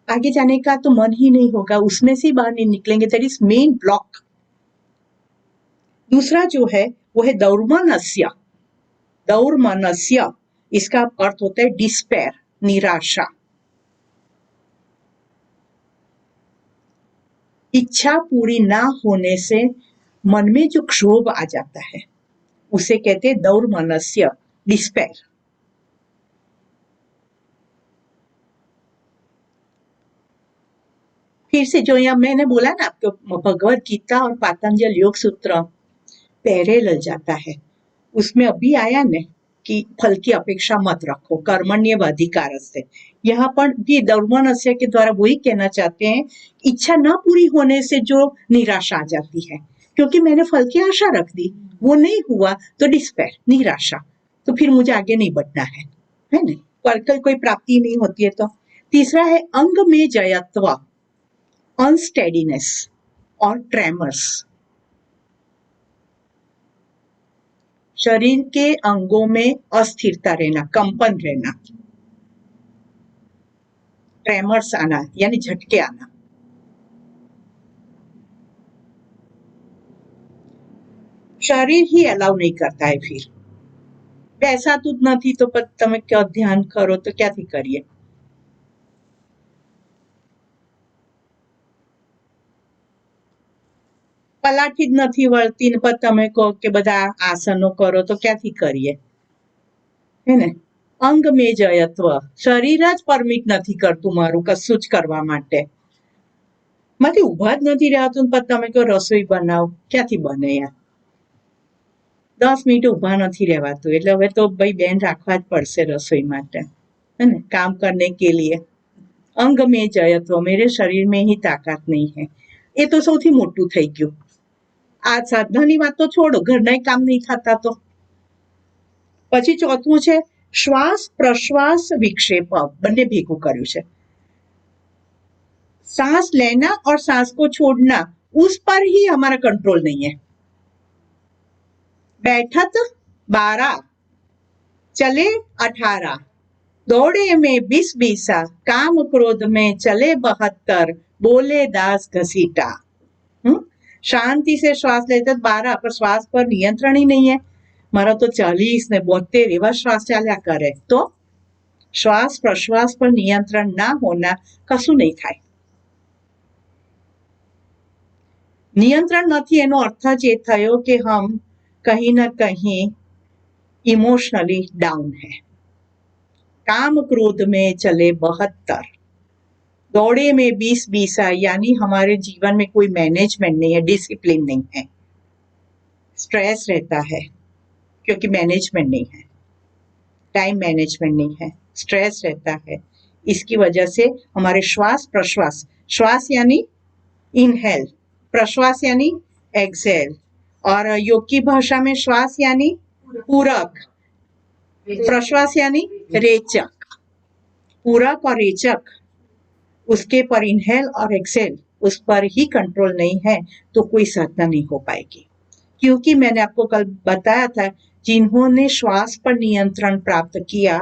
आगे जाने का तो मन ही नहीं होगा उसमें से बाहर नहीं निकलेंगे दैट इज मेन ब्लॉक दूसरा जो है वो है दौर्मनस्य इसका अर्थ होता है डिस्पेयर निराशा इच्छा पूरी ना होने से मन में जो क्षोभ आ जाता है उसे कहते हैं दौर्मनस्य डिस्पेयर फिर से जो यहाँ मैंने बोला ना आपको भगवत गीता और पातंजल योग सूत्र पैरेलल जाता है उसमें अभी आया ने कि फल की अपेक्षा मत रखो कर्मण्येवाधिकार से यहाँ पर भी दौर्मनस्य के द्वारा वही कहना चाहते हैं इच्छा न पूरी होने से जो निराशा आ जाती है क्योंकि मैंने फल की आशा रख दी वो नहीं हुआ तो डिस्पेयर निराशा तो फिर मुझे आगे नहीं बढ़ना है नहीं पर कोई प्राप्ति नहीं होती है तो तीसरा है अंग में जयत्व अनस्टेडीनेस और ट्रेमर्स शरीर के अंगों में अस्थिरता रहना, कंपन रहना, ट्रेमर्स आना यानी झटके आना। शरीर ही अलाउ नहीं करता है। फिर બેસાતું જ નથી તો તમે ધ્યાન કરો તો ક્યાંથી કરીએ? પલાઠી જ નથી વળતી ને પછી તમે કહો કે બધા આસનો કરો તો ક્યાંથી કરીએ? હે ને? અંગ મેજયત્વ, શરીર જ પરમિટ નથી કરતું મારું કશું જ કરવા માટે. માંથી ઊભા જ નથી રહેતું પછી તમે કહો રસોઈ બનાવો, ક્યાંથી બને યાર? 10 મિનિટ ઊભા નથી રહેવાતું એટલે હવે તો ભાઈ બેન રાખવા જ પડશે રસોઈ માટે, है ना? काम करने के लिए अंग में जयत्व, मेरे शरीर में ही ताकत नहीं है. એ તો સૌથી મોટું થઈ ગયું. આ સાધનાની વાત તો છોડો, ઘરના કામ નહીં થતા તો. પછી ચોથું છે શ્વાસ પ્રશ્વાસ વિક્ષેપ, બંને ભેગું કર્યું છે. सांस लेना और सांस को छोड़ना, उस पर ही हमारा कंट्रोल नहीं है. बैठक 12, चले 18, दौड़े में 20, काम क्रोध में चले 72, बोले दास घसीटा. शांति से श्वास लेते 12 पर श्वास पर नियंत्रण ही नहीं है. मारा तो 40 ने 72 एवा श्वास चाल्या करे. तो श्वास प्रश्वास पर नियंत्रण ना होना कशु नहीं थाय. नियंत्रण नहीं एनो अर्थ ज ए थयो कि हम कहीं ना कहीं इमोशनली डाउन है. काम क्रोध में चले 72, दौड़े में 20, यानी हमारे जीवन में कोई मैनेजमेंट नहीं है, डिसिप्लिन नहीं है, स्ट्रेस रहता है क्योंकि मैनेजमेंट नहीं है, टाइम मैनेजमेंट नहीं है, स्ट्रेस रहता है. इसकी वजह से हमारे श्वास प्रश्वास, श्वास यानी इनहेल, प्रश्वास यानी एक्सेल, और योग की भाषा में श्वास यानी पूरक, प्रश्वास यानी रेचक. पूरक और रेचक, उसके पर इनहेल और एक्सेल, उस पर ही कंट्रोल नहीं है तो कोई साधना नहीं हो पाएगी. क्योंकि मैंने आपको कल बताया था, जिन्होंने श्वास पर नियंत्रण प्राप्त किया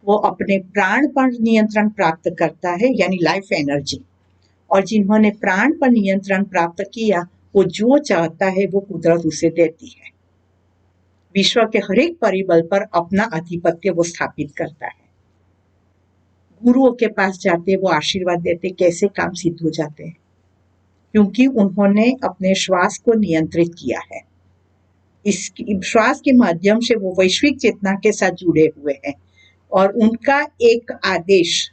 वो अपने प्राण पर नियंत्रण प्राप्त करता है, यानी लाइफ एनर्जी. और जिन्होंने प्राण पर नियंत्रण प्राप्त किया वो जो चाहता है वो कुदरत उसे देती है. विश्व के हर एक परिबल पर अपना आधिपत्य वो स्थापित करता है. गुरुओं के पास जाते वो आशीर्वाद देते, कैसे काम सिद्ध हो जाते हैं? क्योंकि उन्होंने अपने श्वास को नियंत्रित किया है. इस श्वास के माध्यम से वो वैश्विक चेतना के साथ जुड़े हुए हैं और उनका एक आदेश,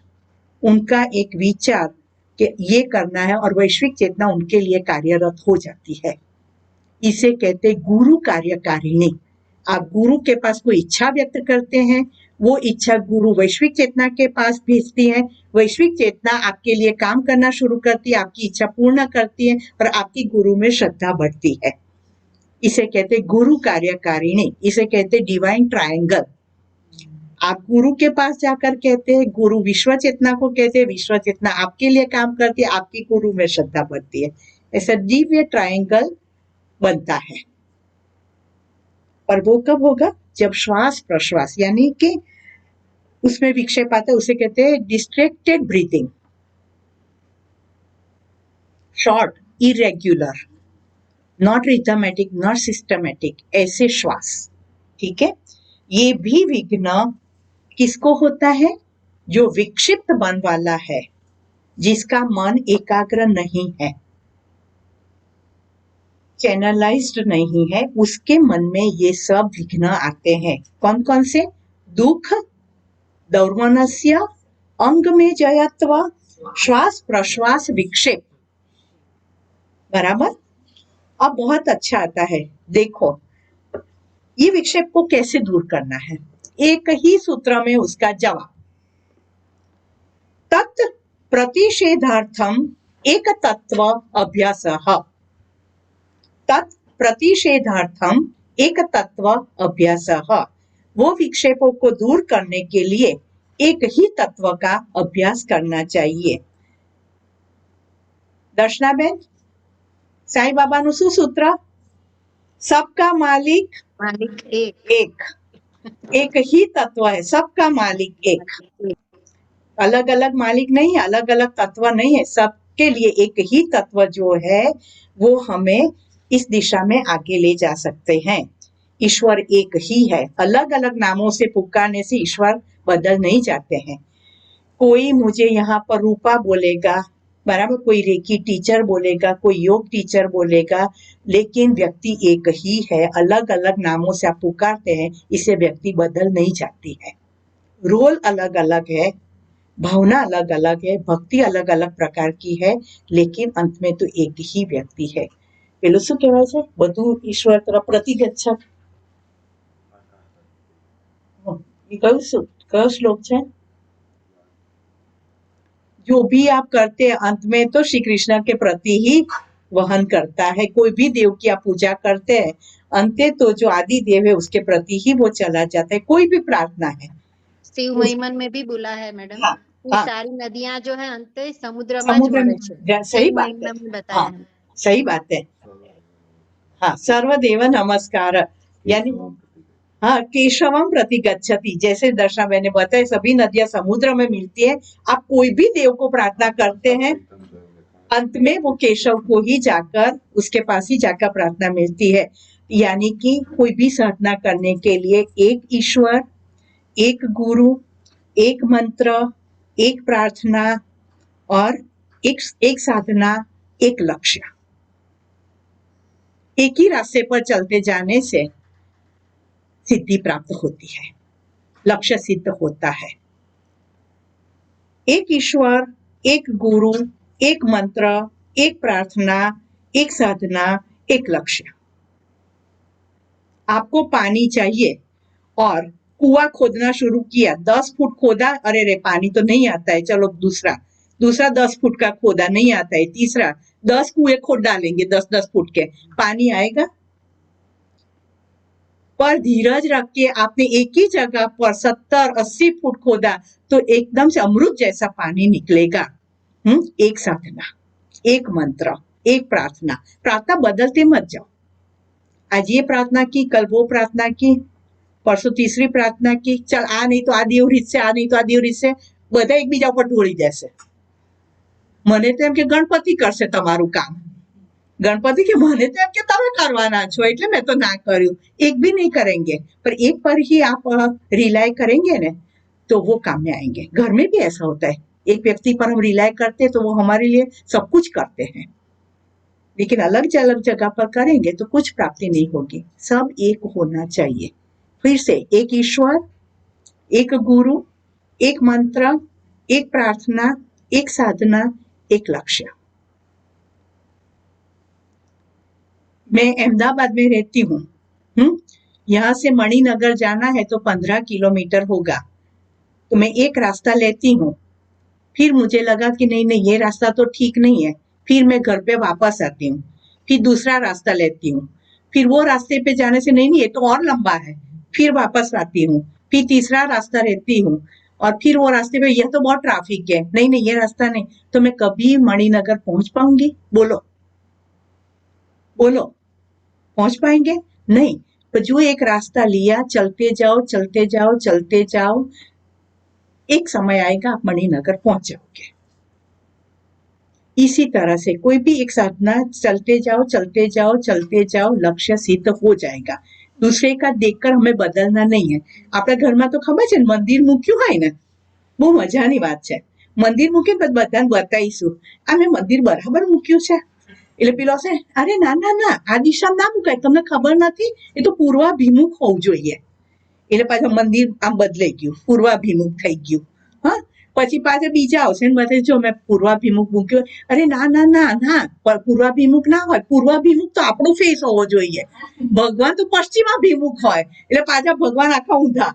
उनका एक विचार कि ये करना है और वैश्विक चेतना उनके लिए कार्यरत हो जाती है. इसे कहते गुरु कार्यकारिणी. आप गुरु के पास कोई इच्छा व्यक्त करते हैं, वो इच्छा गुरु वैश्विक चेतना के पास भेजती है, वैश्विक चेतना आपके लिए काम करना शुरू करती है, आपकी इच्छा पूर्ण करती है और आपकी गुरु में श्रद्धा बढ़ती है. इसे कहते गुरु कार्यकारिणी, इसे कहते डिवाइन ट्रायंगल. आप गुरु के पास जाकर कहते हैं, गुरु विश्व चेतना को कहते हैं, विश्व चेतना आपके लिए काम करती है, आपकी गुरु में श्रद्धा बढ़ती है. ऐसा दिव्य ट्रायंगल बनता है. पर वो कब होगा? जब श्वास प्रश्वास यानी कि उसमें विक्षेप आता है, उसे कहते हैं distracted breathing, short, irregular, not arithmetic, not systematic, ऐसे श्वास. ठीक है? ये भी विघ्न किसको होता है? जो विक्षिप्त मन वाला है, जिसका मन एकाग्र नहीं है, चैनलाइज्ड नहीं है, उसके मन में ये सब विघ्न आते हैं. कौन कौन से? दुख, दौर्मनस्य, अंग में जयत्व, श्वास प्रश्वास विक्षेप. बराबर? अब बहुत अच्छा आता है. देखो ये विक्षेप को कैसे दूर करना है, एक ही सूत्र में उसका जवाब. तत् प्रतिषेधार्थम एक तत्व अभ्यासः. तत् प्रतिषेधार्थम एक तत्व अभ्यासः. वो विक्षेपों को दूर करने के लिए एक ही तत्व का अभ्यास करना चाहिए. दर्शनाबेन, साई बाबा નું શું સૂત્ર? सबका मालिक मालिक एक। एक ही तत्व है, सबका मालिक एक, अलग अलग मालिक नहीं है, अलग अलग तत्व नहीं है, सबके लिए एक ही तत्व जो है वो हमें इस दिशा में आगे ले जा सकते हैं। ईश्वर एक ही है, अलग अलग नामों से पुकारने से ईश्वर बदल नहीं जाते हैं। कोई मुझे यहाँ पर रूपा बोलेगा, बराबर, कोई रेकी टीचर बोलेगा, कोई योग टीचर बोलेगा, लेकिन व्यक्ति एक ही है। अलग अलग नामों से आप पुकारते हैं, इससे व्यक्ति बदल नहीं जाती है। रोल अलग अलग है, भावना अलग अलग है, भक्ति अलग अलग प्रकार की है, लेकिन अंत में तो एक ही व्यक्ति है। પેલું શું કહેવાય છે, બધું ઈશ્વર તરફ પ્રતિગચ્છ. એ કયો શ્લોક છે? जो भी आप करते हैं अंत में तो श्री कृष्ण के प्रति ही वहन करता है। कोई भी देव की आप पूजा करते हैं, अंते तो जो आदि देव है उसके प्रति ही वो चला जाता है। कोई भी प्रार्थना है, शिव महिमन में भी बोला है मैडम, हाँ, कि हाँ, सारी नदियां जो है अंते समुद्र में समुद्र મળે में, છે। सही शिव बात है, महिमा में बताया हाँ, है। सही बात है, हाँ, सर्वदेव नमस्कार, यानी हाँ, केशवम प्रति गच्छति, जैसे दर्शना मैंने बताया सभी नदियां समुद्र में मिलती है। आप कोई भी देव को प्रार्थना करते हैं, अंत में वो केशव को ही जाकर, उसके पास ही जाकर प्रार्थना मिलती है। यानी कि कोई भी साधना करने के लिए एक ईश्वर, एक गुरु, एक मंत्र, एक प्रार्थना और एक साधना, एक लक्ष्य, एक ही रास्ते पर चलते जाने से सिद्धि प्राप्त होती है, लक्ष्य सिद्ध होता है। एक ईश्वर, एक गुरु, एक मंत्र, एक प्रार्थना, एक साधना, एक लक्ष्य। आपको पानी चाहिए और कुआं खोदना शुरू किया, 10 फुट खोदा, अरे रे पानी तो नहीं आता है, चलो दूसरा 10 फुट का खोदा, नहीं आता है, तीसरा 10 कुएं खोद डालेंगे 10-10 फुट के, पानी आएगा? पर धीरज रख के आपने एक ही जगह पर 70-80 फुट खोदा तो एकदम से अमृत जैसा पानी निकलेगा। एक साधना, एक मंत्र, एक प्रार्थना। प्रार्थना बदलते मत जाओ, आज ये प्रार्थना की, कल वो प्रार्थना की, परसों तीसरी प्रार्थना की, चल आ नहीं तो आ देव રીત છે, आ नहीं तो आ देव રીત છે, બધા એકબીજા ઉપર ઢોળી દેશે। મને તો એમ કે ગણપતિ કરશે તમારું કામ, गणपति के મને तो એમ કે તમે કરવાના છો એટલે મેં તો ના કર્યું, एक भी नहीं करेंगे, पर एक पर ही आप रिलाय करेंगे ना तो वो काम में आएंगे। घर में भी ऐसा होता है, एक व्यक्ति पर हम रिलाय करते हैं तो वो हमारे लिए सब कुछ करते हैं, लेकिन अलग अलग जगह पर करेंगे तो कुछ प्राप्ति नहीं होगी। सब एक होना चाहिए। फिर से एक ईश्वर, एक गुरु, एक मंत्र, एक प्रार्थना, एक साधना, एक लक्ष्य। मैं अहमदाबाद में रहती हूँ, यहाँ से मणिनगर जाना है तो 15 किलोमीटर होगा, तो मैं एक रास्ता लेती हूँ, फिर मुझे लगा कि नहीं नहीं ये रास्ता तो ठीक नहीं है, फिर मैं घर पे वापस आती हूँ, फिर दूसरा रास्ता लेती हूँ, फिर वो रास्ते पे जाने से नहीं नहीं ये तो और लंबा है, फिर वापस आती हूँ, फिर तीसरा रास्ता लेती हूँ, और फिर वो रास्ते पे यह तो बहुत ट्रैफिक है, नहीं नहीं ये रास्ता नहीं, तो मैं कभी मणिनगर पहुंच पाऊंगी? बोलो बोलो, पहुंच पाएंगे? नहीं। तो जो एक रास्ता लिया, चलते जाओ चलते जाओ चलते जाओ, एक समय आएगा आप मणिनगर पहुंच जाओगे। इसी तरह से कोई भी एक साधना, चलते जाओ चलते जाओ चलते जाओ, लक्ष्य सिद्ध हो जाएगा। दूसरे का देखकर हमें बदलना नहीं है। આપણા ઘરમાં તો ખબર છે ને, મંદિર મૂક્યું હોય ને, બહુ મજાની વાત છે, મંદિર મૂકીને પછી બધાને બતાવીશું આ મેં મંદિર બરાબર મૂક્યું છે, એટલે પેલો છે અરે ના ના ના આ દિશા ના મુકાય, તમને ખબર નથી, એ તો પૂર્વાભિમુખ હોવું જોઈએ, એટલે પાછું મંદિર આમ બદલાઈ ગયું, પૂર્વાભિમુખ થઈ ગયું। હા, પછી પાછા બીજા આવશે ને બધે જો મેં પૂર્વાભિમુખ મૂક્યો, અરે ના ના ના ના, પૂર્વાભિમુખ ના હોય, પૂર્વાભિમુખ તો આપણો ફેસ હોવો જોઈએ, ભગવાન તો પશ્ચિમાભિમુખ હોય, એટલે પાછા ભગવાન આખા ઊંધા,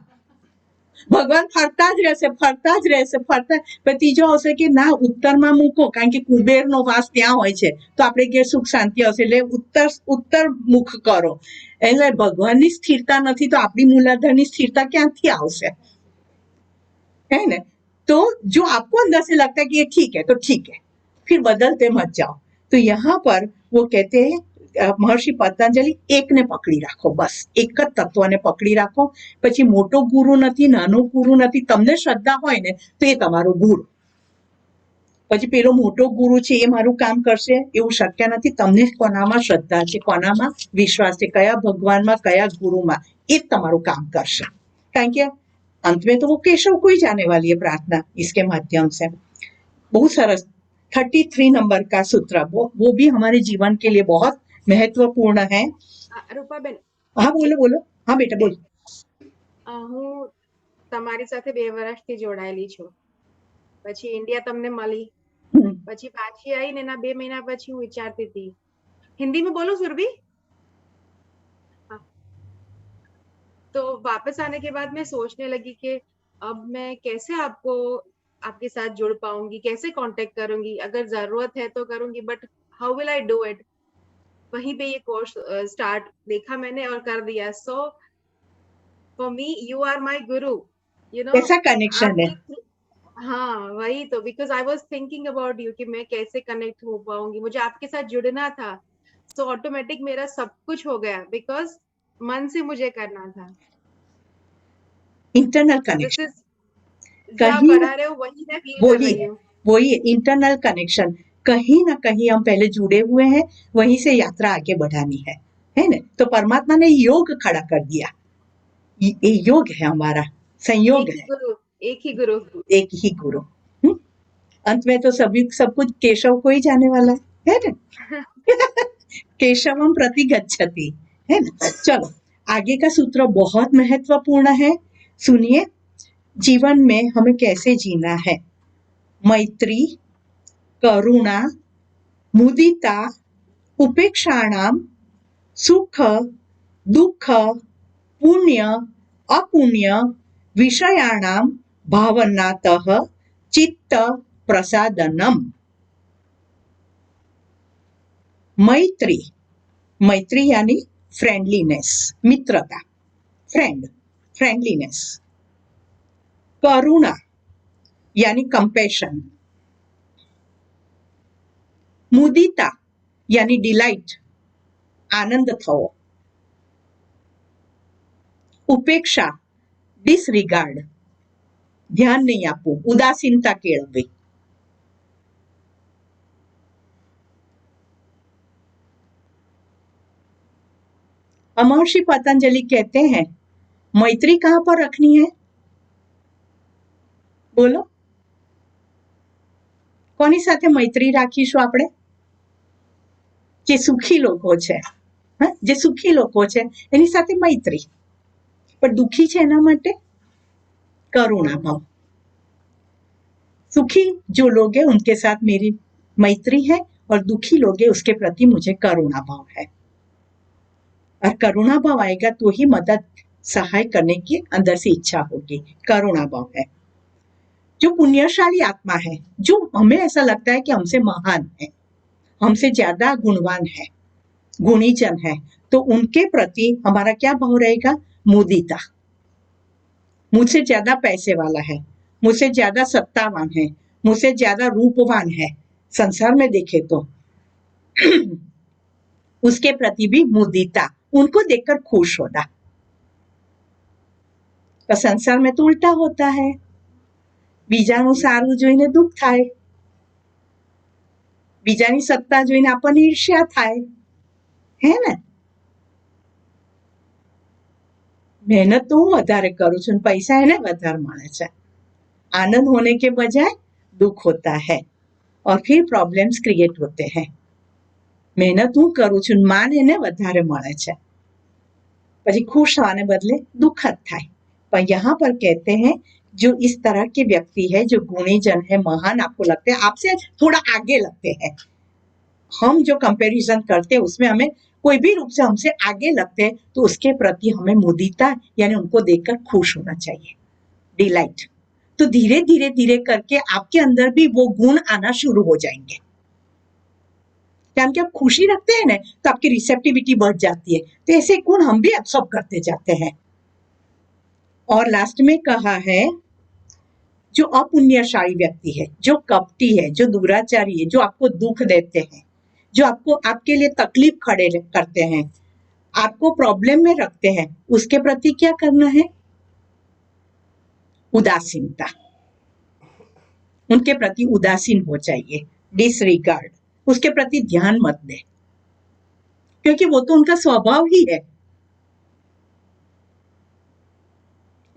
ભગવાન ફરતા જ રહેશે ફરતા જ રહેશે ફરતા। પછી ત્રીજો આવશે કે ના ઉત્તરમાં મૂકો, કારણ કે કુબેરનો વાસ ત્યાં હોય છે, તો આપણે ઘેર સુખ શાંતિ આવશે, એટલે ઉત્તર મુખ કરો। એટલે ભગવાનની સ્થિરતા નથી તો આપણી મૂલાધારની સ્થિરતા ક્યાંથી આવશે? है ना? तो जो आपको अंदर से लगता है कि ये ठीक है तो ठीक है, फिर बदलते मत जाओ। तो यहाँ पर वो कहते हैं મહર્ષિ પતંજલિ એકને પકડી રાખો, બસ એક જ તત્વને પકડી રાખો. પછી મોટો ગુરુ નથી, નાનો ગુરુ નથી. તમને શ્રદ્ધા હોય ને તો એ તમારો ગુરુ. પછી પેલો મોટો ગુરુ છે એ મારું કામ કરશે એવું શક્ય નથી. તમને કોનામાં શ્રદ્ધા છે, કોનામાં વિશ્વાસ છે, કયા ભગવાનમાં, કયા ગુરુમાં, એ જ તમારું કામ કરશે. કારણ કે अंत में तो वो केशव को ही जाने वाली है प्रार्थना इसके माध्यम से. बहुत सरस 33 नंबर का सूत्र, वो भी हमारे जीवन के लिए बहुत महत्वपूर्ण है. રૂપાબેન, हाँ बोलो बोलो. हाँ बेटा बोल. હું તમારી સાથે 2 વર્ષથી જોડાયેલી છું. પછી ઇન્ડિયા તમને મળી, પછી પાછી આવીને એના 2 મહિના પછી હું વિચારતી હતી. हिंदी में बोलो सुरभि. हाँ. तो वापस आने के बाद मैं सोचने लगी कि अब मैं कैसे आपको आपके साथ जुड़ पाऊंगी, कैसे कांटेक्ट करूंगी. अगर जरूरत है तो करूंगी, but how will I do it. वहीं पे ये कोर्स स्टार्ट देखा मैंने और कर दिया. So for me you are my guru, you know. कैसा कनेक्शन है. हाँ वही तो, because I was thinking about you कि मैं कैसे कनेक्ट हो पाऊंगी. मुझे आपके साथ जुड़ना था, सो ऑटोमेटिक मेरा सब कुछ हो गया, बिकॉज मन से मुझे करना था. इंटरनल दिस कनेक्शन, इज जो आप कहीं बता रहे हो वही मैं फील कर वही रही हूँ. वही इंटरनल कनेक्शन. कहीं ना कहीं हम पहले जुड़े हुए हैं, वहीं से यात्रा आगे बढ़ानी है ना. तो परमात्मा ने योग खड़ा कर दिया. ये योग है हमारा, संयोग एक ही है, गुरु, एक ही गुरु. एक ही गुरु. अंत में तो सभी सब कुछ केशव को ही जाने वाला है ना. केशवम प्रति गच्छति, है ना. चलो आगे का सूत्र बहुत महत्वपूर्ण है, सुनिए. जीवन में हमें कैसे जीना है. मैत्री, करुणा, मुदिता, उपेक्षाणाम, सुख दुख, पुण्य अपुण्य, विषयाणाम भावनातः चित्त प्रसादनम. मैत्री, मैत्री यानी फ्रेंडलीनेस, मित्रता, फ्रेंडलीनेस. करुणा यानी कंपैशन. मुदिता यानी डिलाइट, आनंद थવો. उपेक्षा, डिसरिगार्ड, ध्यान नहीं आपવું, उदासीनता केळवવી. महर्षि पतंजलि कहते हैं मैत्री कहां पर रखनी है. બોલો, કોની સાથે મૈત્રી રાખીશું આપણે. જે સુખી લોકો છે, જે સુખી લોકો છે એની સાથે મૈત્રી. પણ દુખી છે એના માટે करुणा भाव. सुखी जो लोग हैं उनके साथ मेरी मैत्री है, और दुखी लोग हैं उसके प्रति मुझे करुणा भाव है. और करुणा भाव आएगा तो ही मदद सहाय करने की अंदर से इच्छा होगी. करुणा भाव है. जो पुण्यशाली आत्मा है, जो हमें ऐसा लगता है कि हमसे महान है, हमसे ज्यादा गुणवान है, गुणीजन है, तो उनके प्रति हमारा क्या भाव रहेगा. मुदिता. मुझसे ज्यादा पैसे वाला है, मुझसे ज्यादा सत्तावान है, मुझसे ज्यादा रूपवान है संसार में देखे तो उसके प्रति भी मुदिता, उनको देखकर खुश होना. पर संसार में तो उल्टा होता है. બીજાનું સારું જોઈને દુઃખ થાય, બીજાની સત્તા જોઈને આપણને ઈર્ષ્યા થાય, હે ને. મહેનત તો હું વધારે કરું છું, પૈસા એને વધારે મળે છે. आनंद होने के बजाय दुख होता है और फिर प्रॉब्लम्स क्रिएट होते हैं. મહેનત હું કરું છું, માન એને વધારે મળે છે, પછી खुश होने बदले दुख જ થાય. पर यहाँ पर कहते हैं जो इस तरह के व्यक्ति है, जो गुणीजन है, महान आपको लगते हैं, आपसे थोड़ा आगे लगते हैं, हम जो कंपैरिजन करते हैं उसमें हमें कोई भी रूप से हमसे आगे लगते हैं, तो उसके प्रति हमें मुदिता यानी उनको देखकर खुश होना चाहिए, डिलाइट. तो धीरे धीरे धीरे करके आपके अंदर भी वो गुण आना शुरू हो जाएंगे. कारण कि आप खुशी रखते हैं ना, तो आपकी रिसेप्टिविटी बढ़ जाती है, तो ऐसे गुण हम भी एब्सॉर्ब करते जाते हैं. और लास्ट में कहा है जो अपुण्यशाली व्यक्ति है, जो कपटी है, जो दुराचारी है, जो आपको दुख देते हैं, जो आपको आपके लिए तकलीफ खड़े करते हैं, आपको प्रॉब्लम में रखते हैं, उसके प्रति क्या करना है? उदासीनता। उनके प्रति उदासीन हो जाइए, डिसरिगार्ड, उसके प्रति ध्यान मत दे, क्योंकि वो तो उनका स्वभाव ही है।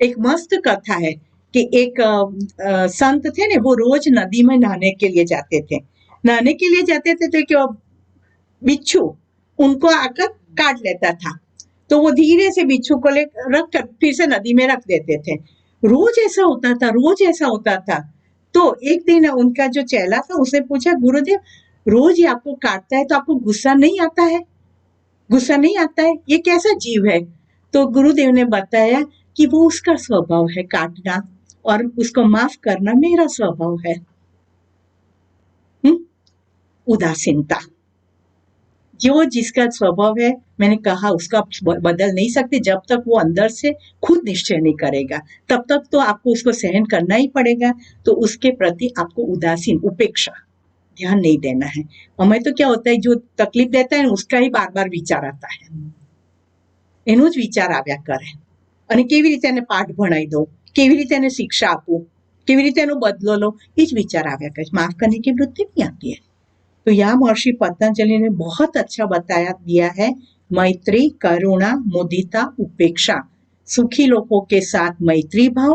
एक मस्त कथा है कि एक संत थे ने, वो रोज नदी में नहाने के लिए जाते थे। नहाने के लिए जाते थे तो क्या बिच्छू उनको आकर काट लेता था, तो वो धीरे से बिच्छू को ले रख कर फिर से नदी में रख देते थे। रोज ऐसा होता था, रोज ऐसा होता था। तो एक दिन उनका जो चेला था उसने पूछा, गुरुदेव रोज ये आपको काटता है तो आपको गुस्सा नहीं आता है? गुस्सा नहीं आता है? ये कैसा जीव है? तो गुरुदेव ने बताया कि वो उसका स्वभाव है काटना, और उसको माफ करना मेरा स्वभाव है। उदासीनता, जो जिसका स्वभाव है, मैंने कहा उसका आप बदल नहीं सकते जब तक वो अंदर से खुद निश्चय नहीं करेगा, तब तक तो आपको उसको सहन करना ही पड़ेगा। तो उसके प्रति आपको उदासीन, उपेक्षा, ध्यान नहीं देना है। हमें तो क्या होता है, जो तकलीफ देता है उसका ही बार बार विचार आता है, એનો જ વિચાર આવ્યા કરે, અને કેવી રીતે એને પાઠ ભણાવી દઉં, કેવી રીતે એને શિક્ષા આપું, કેવી રીતે એનો બદલો લો, એ જ વિચાર આવ્યા કરે, माफ करने की वृत्ति नहीं आती है। तो यहाँ महर्षि पतंजलि ने बहुत अच्छा बताया दिया है, मैत्री, करुणा, मुदिता, उपेक्षा। सुखी लोगों के साथ मैत्री भाव,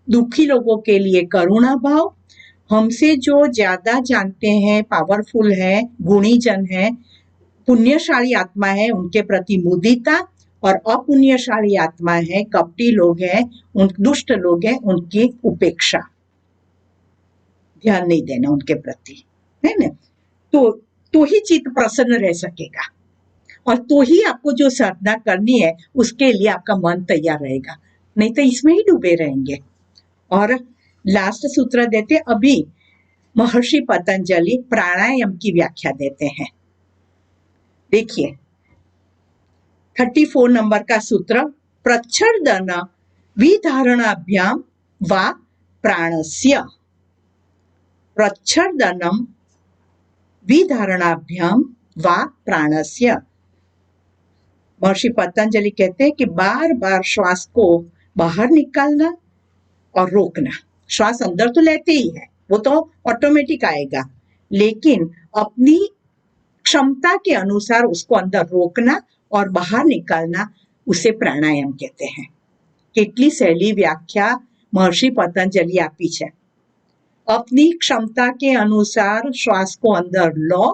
दुखी लोगों के लिए करुणा भाव, हमसे जो ज्यादा जानते हैं, पावरफुल है, गुणी जन है, पुण्यशाली आत्मा है, उनके प्रति मुदिता, और अपुण्यशाली आत्मा है, कपटी लोग हैं, उन दुष्ट लोग हैं, उनकी उपेक्षा, ध्यान नहीं देना उनके प्रति, है ना। तो ही चित्त प्रसन्न रह सकेगा, और तो ही आपको जो साधना करनी है उसके लिए आपका मन तैयार रहेगा, नहीं तो इसमें ही डूबे रहेंगे। और लास्ट सूत्र देते अभी महर्षि पतंजलि प्राणायाम की व्याख्या देते हैं। देखिए 34 नंबर का सूत्र, प्रच्छर्दन विधारणाभ्याम वा प्राणस्य। प्रच्छर्दनम विधारणाभ्याम वा प्राणस्य। महर्षि पतंजलि कहते हैं कि बार बार श्वास को बाहर निकालना और रोकना। श्वास अंदर तो लेते ही है, वो तो ऑटोमेटिक आएगा, लेकिन अपनी क्षमता के अनुसार उसको अंदर रोकना और बाहर निकालना, उसे प्राणायाम कहते हैं। કેટલી સહેલી વ્યાખ્યા महर्षि पतंजलि આપી છે। अपनी क्षमता के अनुसार श्वास को अंदर लो,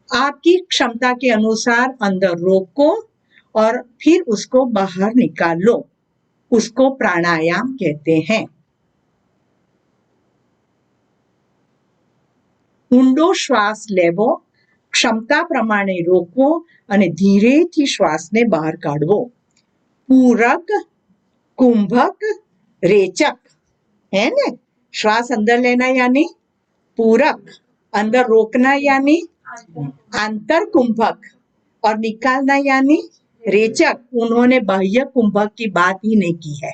आपकी क्षमता के अनुसार अंदर रोको और फिर उसको बाहर निकालो, उसको प्राणायाम कहते हैं। ઊંડો શ્વાસ લેવો, ક્ષમતા પ્રમાણે રોકવો અને ધીરેથી શ્વાસને બહાર કાઢવો। પૂરક, कुंभक, रेचक, है ना। श्वास अंदर लेना यानी पूरक, अंदर रोकना यानी आंतर कुंभक, और निकालना यानी रेचक। उन्होंने बाह्य कुंभक की बात ही नहीं की है।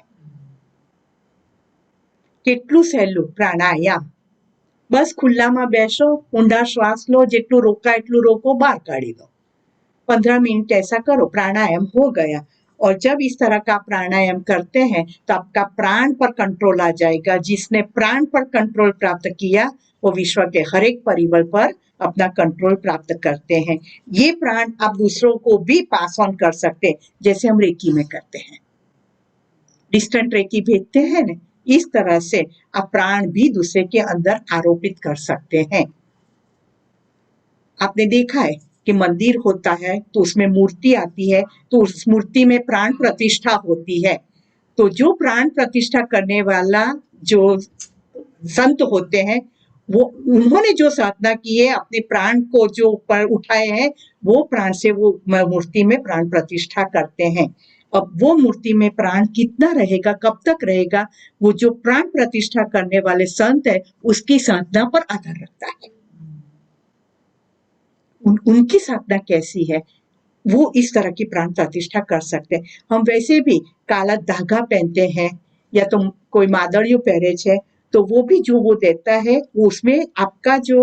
કેટલું સહેલું પ્રાણાયામ, બસ ખુલ્લામાં બેસો, ઊંડા શ્વાસ લો, જેટલું રોકા એટલું रोको, बाहर काढ़ी दो। 15 मिनट ऐसा करो, प्राणायाम हो गया। और जब इस तरह का प्राणायाम करते हैं तो आपका प्राण पर कंट्रोल आ जाएगा। जिसने प्राण पर कंट्रोल प्राप्त किया वो विश्व के हर एक परिबल पर अपना कंट्रोल प्राप्त करते हैं। ये प्राण आप दूसरों को भी पास ऑन कर सकते हैं, जैसे हम रेकी में करते हैं, डिस्टेंट रेकी भेजते हैं ना, इस तरह से आप प्राण भी दूसरे के अंदर आरोपित कर सकते हैं। आपने देखा है कि मंदिर होता है तो उसमें मूर्ति आती है, तो उस मूर्ति में प्राण प्रतिष्ठा होती है। तो जो प्राण प्रतिष्ठा करने वाला जो संत होते हैं, वो उन्होंने जो साधना की है, अपने प्राण को जो ऊपर उठाए हैं, वो प्राण से वो मूर्ति में प्राण प्रतिष्ठा करते हैं। अब वो मूर्ति में प्राण कितना रहेगा, कब तक रहेगा, वो जो प्राण प्रतिष्ठा करने वाले संत है उसकी साधना पर आधार रखता है। उनकी साधना कैसी है, वो इस तरह की प्राण प्रतिष्ठा कर सकते हैं। हम वैसे भी काला धागा पहनते हैं या तो कोई मादड़ियों पहरे छे, तो वो भी जो वो देता है वो उसमें आपका जो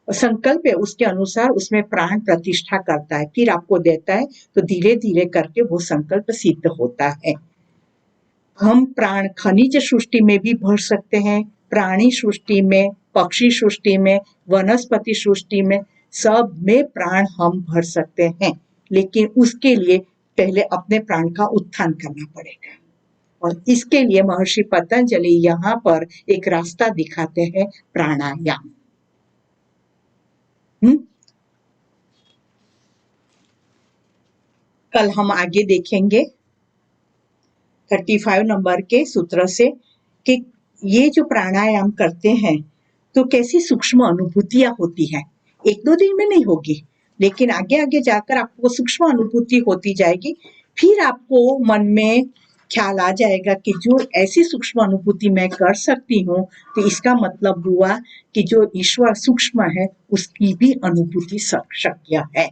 संकल्प है उसके अनुसार उसमें प्राण प्रतिष्ठा करता है, फिर आपको देता है, तो धीरे धीरे करके वो संकल्प सिद्ध होता है। हम प्राण खनिज सृष्टि में भी भर सकते हैं, प्राणी सृष्टि में, पक्षी सृष्टि में, वनस्पति सृष्टि में, सब में प्राण हम भर सकते हैं, लेकिन उसके लिए पहले अपने प्राण का उत्थान करना पड़ेगा। और इसके लिए महर्षि पतंजलि यहाँ पर एक रास्ता दिखाते हैं, प्राणायाम। कल हम आगे देखेंगे 35 नंबर के सूत्र से कि ये जो प्राणायाम करते हैं तो कैसी सूक्ष्म अनुभूतियां होती हैं। एक दो दिन में नहीं होगी, लेकिन आगे आगे जाकर आपको सूक्ष्म अनुभूति होती जाएगी। फिर आपको मन में ख्याल आ जाएगा कि जो ऐसी सूक्ष्म अनुभूति मैं कर सकती हूँ, तो इसका मतलब हुआ कि जो ईश्वर सूक्ष्म है उसकी भी अनुभूति शक्य है,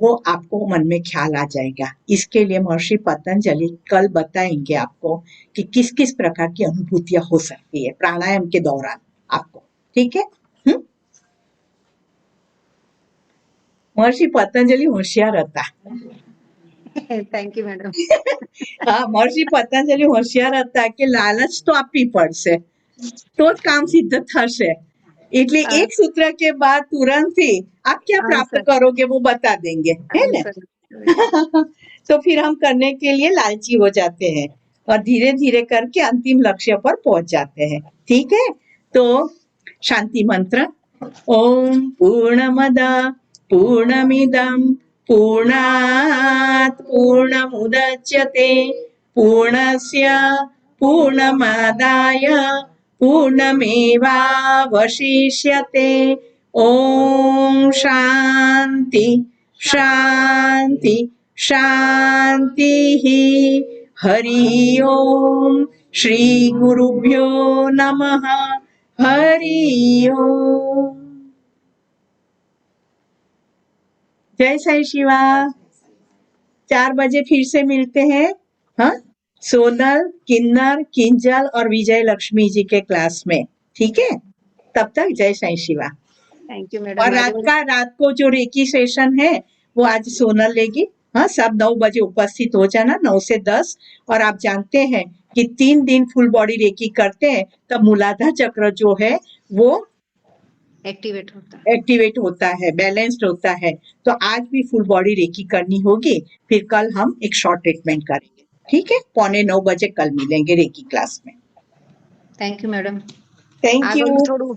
वो आपको मन में ख्याल आ जाएगा। इसके लिए महर्षि पतंजलि कल बताएंगे आपको कि किस किस प्रकार की अनुभूतियां हो सकती है प्राणायाम के दौरान आपको। ठीक है? महर्षि पतंजलि होशियार હતા। Thank you madam. હા, महर्षि पतंजलि હોશિયાર હતા કે લાલચ તો આપવી પડશે તો જ કામ સિદ્ધ થશે। એટલે એક सूत्र के बाद तुरंत ही आप क्या प्राप्त करोगे वो बता देंगे, है ना? तो फिर हम करने के लिए लालची हो जाते हैं और धीरे धीरे करके अंतिम लक्ष्य पर पहुंच जाते हैं। ठीक है? तो शांति मंत्र, ओम पूर्णमद पूर्णमिदं पूर्णात् पूर्णमुदच्यते पूर्णस्य पूर्णमादाय पूर्णमेवावशिष्यते। ओम शांति शांति शांति। हरि ओम। श्री गुरुभ्यो नमः। हरि ओम। जय साईं शिवा। 4 बजे फिर से मिलते हैं, हाँ, सोनल, किन्नर, किंजल और विजय लक्ष्मी जी के क्लास में। ठीक है? तब तक जय Sai Shiva. Thank you madam. और रात को जो रेकी सेशन है वो आज सोनल लेगी। हाँ, सब 9 बजे उपस्थित हो जाना, 9 से 10। और आप जानते हैं कि 3 दिन फुल बॉडी रेकी करते हैं तब मूलाधार चक्र जो है वो एक्टिवेट होता है, बैलेंस्ड होता है। तो आज भी फुल बॉडी रेकी करनी होगी, फिर कल हम एक शॉर्ट ट्रीटमेंट करेंगे। ठीक है? 8:45 बजे कल मिलेंगे रेकी क्लास में। Thank you madam. Thank you. थोड़ું